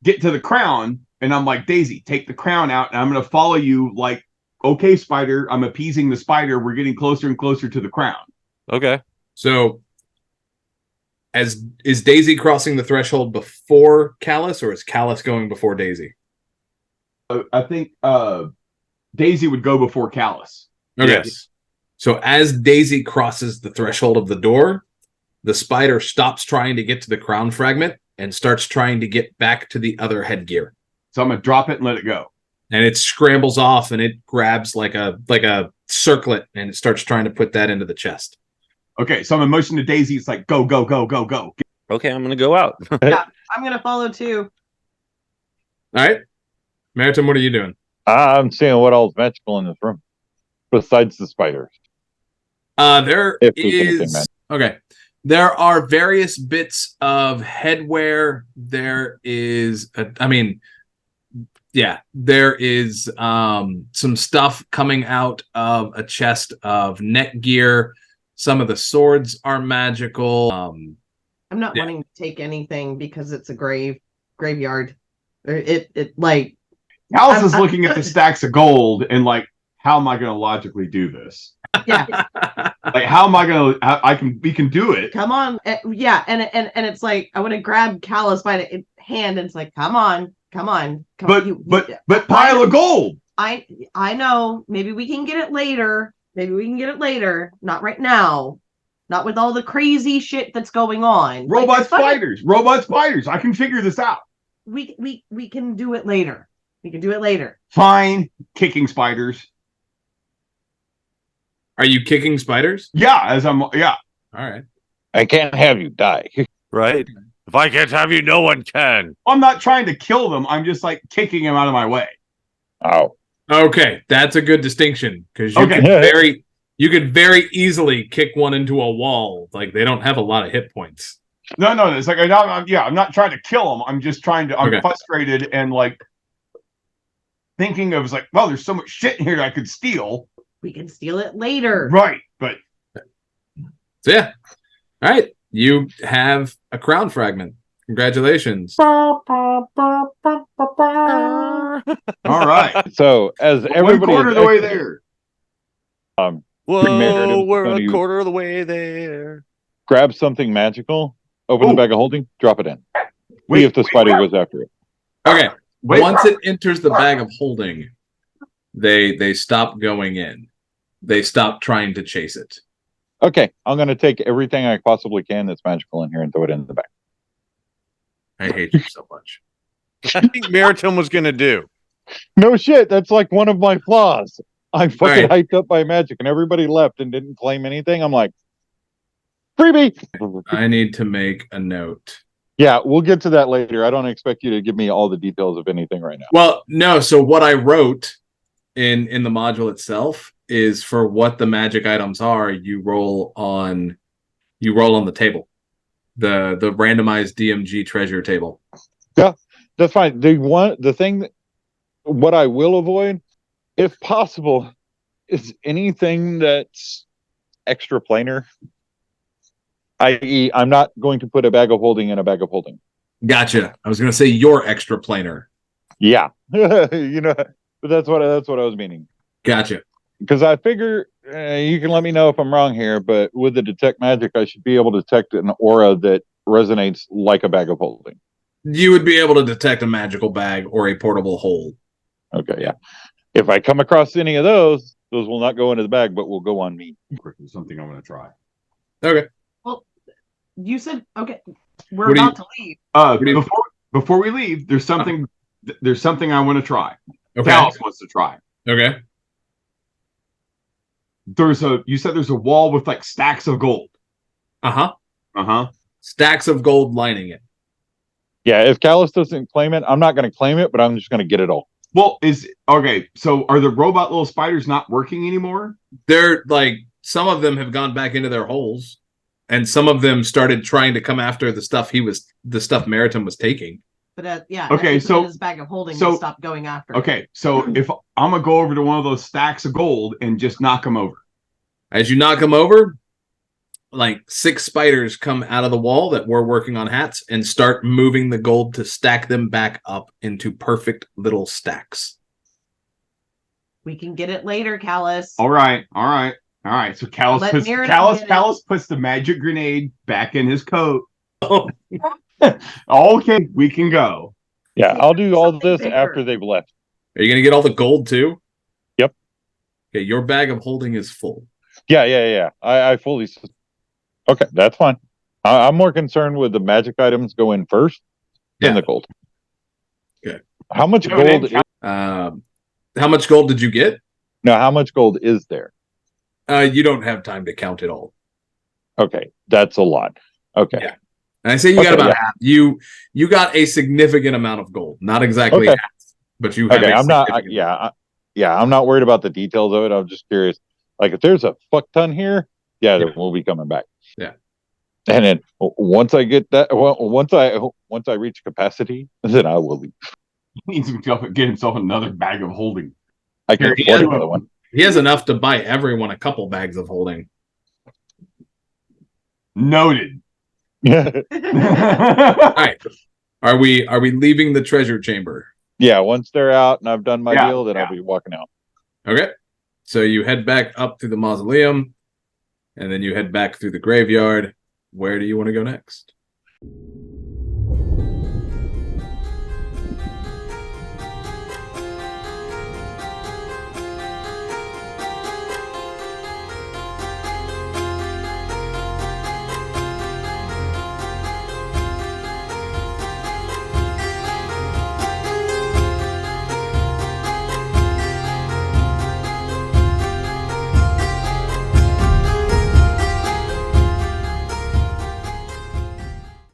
get to the crown, and I'm like, Daisy, take the crown out, and I'm gonna follow you. Like, okay, spider, I'm appeasing the spider. We're getting closer and closer to the crown. Okay. So, is Daisy crossing the threshold before Callus, or is Callus going before Daisy? I think Daisy would go before Callus. Okay. Yes. So as Daisy crosses the threshold of the door, the spider stops trying to get to the crown fragment and starts trying to get back to the other headgear. So I'm gonna drop it and let it go. And it scrambles off and it grabs like a circlet and it starts trying to put that into the chest. Okay, so I'm in motion to Daisy. It's like go. Okay, I'm gonna go out. Yeah, I'm gonna follow too. All right, Maritim, what are you doing? I'm seeing what all's magical in this room besides the spiders. There are various bits of headwear. There is, there is some stuff coming out of a chest of neck gear. Some of the swords are magical. I'm not wanting to take anything because it's a graveyard. It like Alice is looking at the stacks of gold and like, how am I going to logically do this? Yeah. Like, how am I going to? We can do it. Come on, yeah, and it's like I want to grab Callus by the hand, and it's like, come on. But pile of gold. I know. Maybe we can get it later. Not right now. Not with all the crazy shit that's going on. Robot spiders. I can figure this out. We can do it later. Fine. Kicking spiders. Are you kicking spiders? Yeah, All right. I can't have you die. Right? If I can't have you, no one can. I'm not trying to kill them. I'm just like kicking them out of my way. Oh. Okay, that's a good distinction because you could very easily kick one into a wall. Like they don't have a lot of hit points. No. It's like I'm not trying to kill them. I'm just trying to. I'm frustrated and like thinking of like, well, there's so much shit in here that I could steal. We can steal it later. Right, but so yeah. All right, you have a crown fragment. Congratulations. All right. So as everybody, 1/4 of the way there. Whoa, we're a quarter of the way there. Grab something magical, open the bag of holding, drop it in. See if the spider goes after it. Okay. Once it enters the bag of holding, they stop going in. They stop trying to chase it. Okay, I'm going to take everything I possibly can that's magical in here and throw it in the bag. I hate you so much. I think Meritum was going to do. No shit, that's like one of my flaws. I fucking hyped up by magic and everybody left and didn't claim anything. I'm like, freebie! I need to make a note. Yeah, we'll get to that later. I don't expect you to give me all the details of anything right now. Well, no, so what I wrote in the module itself is for what the magic items are, you roll on the table. The randomized DMG treasure table. Yeah, that's fine. What I will avoid, if possible, is anything that's extra planar. i.e., I'm not going to put a bag of holding in a bag of holding. Gotcha. I was going to say you're extra planar. Yeah, but that's what I was meaning. Gotcha. Because I figure you can let me know if I'm wrong here, but with the detect magic, I should be able to detect an aura that resonates like a bag of holding. You would be able to detect a magical bag or a portable hole. Okay, yeah. If I come across any of those will not go into the bag, but will go on me. Something I'm going to try. Okay. Well, you said okay. We're about to leave. Before we leave, there's something. There's something I want to try. Okay. Dallas wants to try. Okay. You said there's a wall with like stacks of gold. Stacks of gold lining it. Yeah, if Callus doesn't claim it, I'm not going to claim it, but I'm just going to get it all. Well, so are the robot little spiders not working anymore? They're like, some of them have gone back into their holes, and some of them started trying to come after the stuff Meritum was taking. But okay, so his bag of holding and stop going after. Okay, so if I'm gonna go over to one of those stacks of gold and just knock them over. As you knock them over, like 6 spiders come out of the wall that were working on hats and start moving the gold to stack them back up into perfect little stacks. We can get it later, Callus. All right. So Callus puts the magic grenade back in his coat. Okay, we can go. Yeah, I'll do all this after they've left. Are you going to get all the gold too? Yep. Okay, your bag of holding is full. Yeah. I fully... Okay, that's fine. I'm more concerned with the magic items go in first than the gold. Okay. How much gold... how much gold did you get? No, how much gold is there? You don't have time to count it all. Okay, that's a lot. Okay. Yeah. And I say you got about half. You got a significant amount of gold. Not exactly half, but you have I'm not worried about the details of it. I'm just curious. Like, if there's a fuck ton here, then we'll be coming back. Yeah. And then once I get that, once I reach capacity, then I will leave. He needs to get himself another bag of holding. I can afford another one. He has enough to buy everyone a couple bags of holding. Noted. Yeah. All right. Are we leaving the treasure chamber? Yeah, once they're out and I've done my deal, then I'll be walking out. Okay. So you head back up through the mausoleum, and then you head back through the graveyard. Where do you want to go next?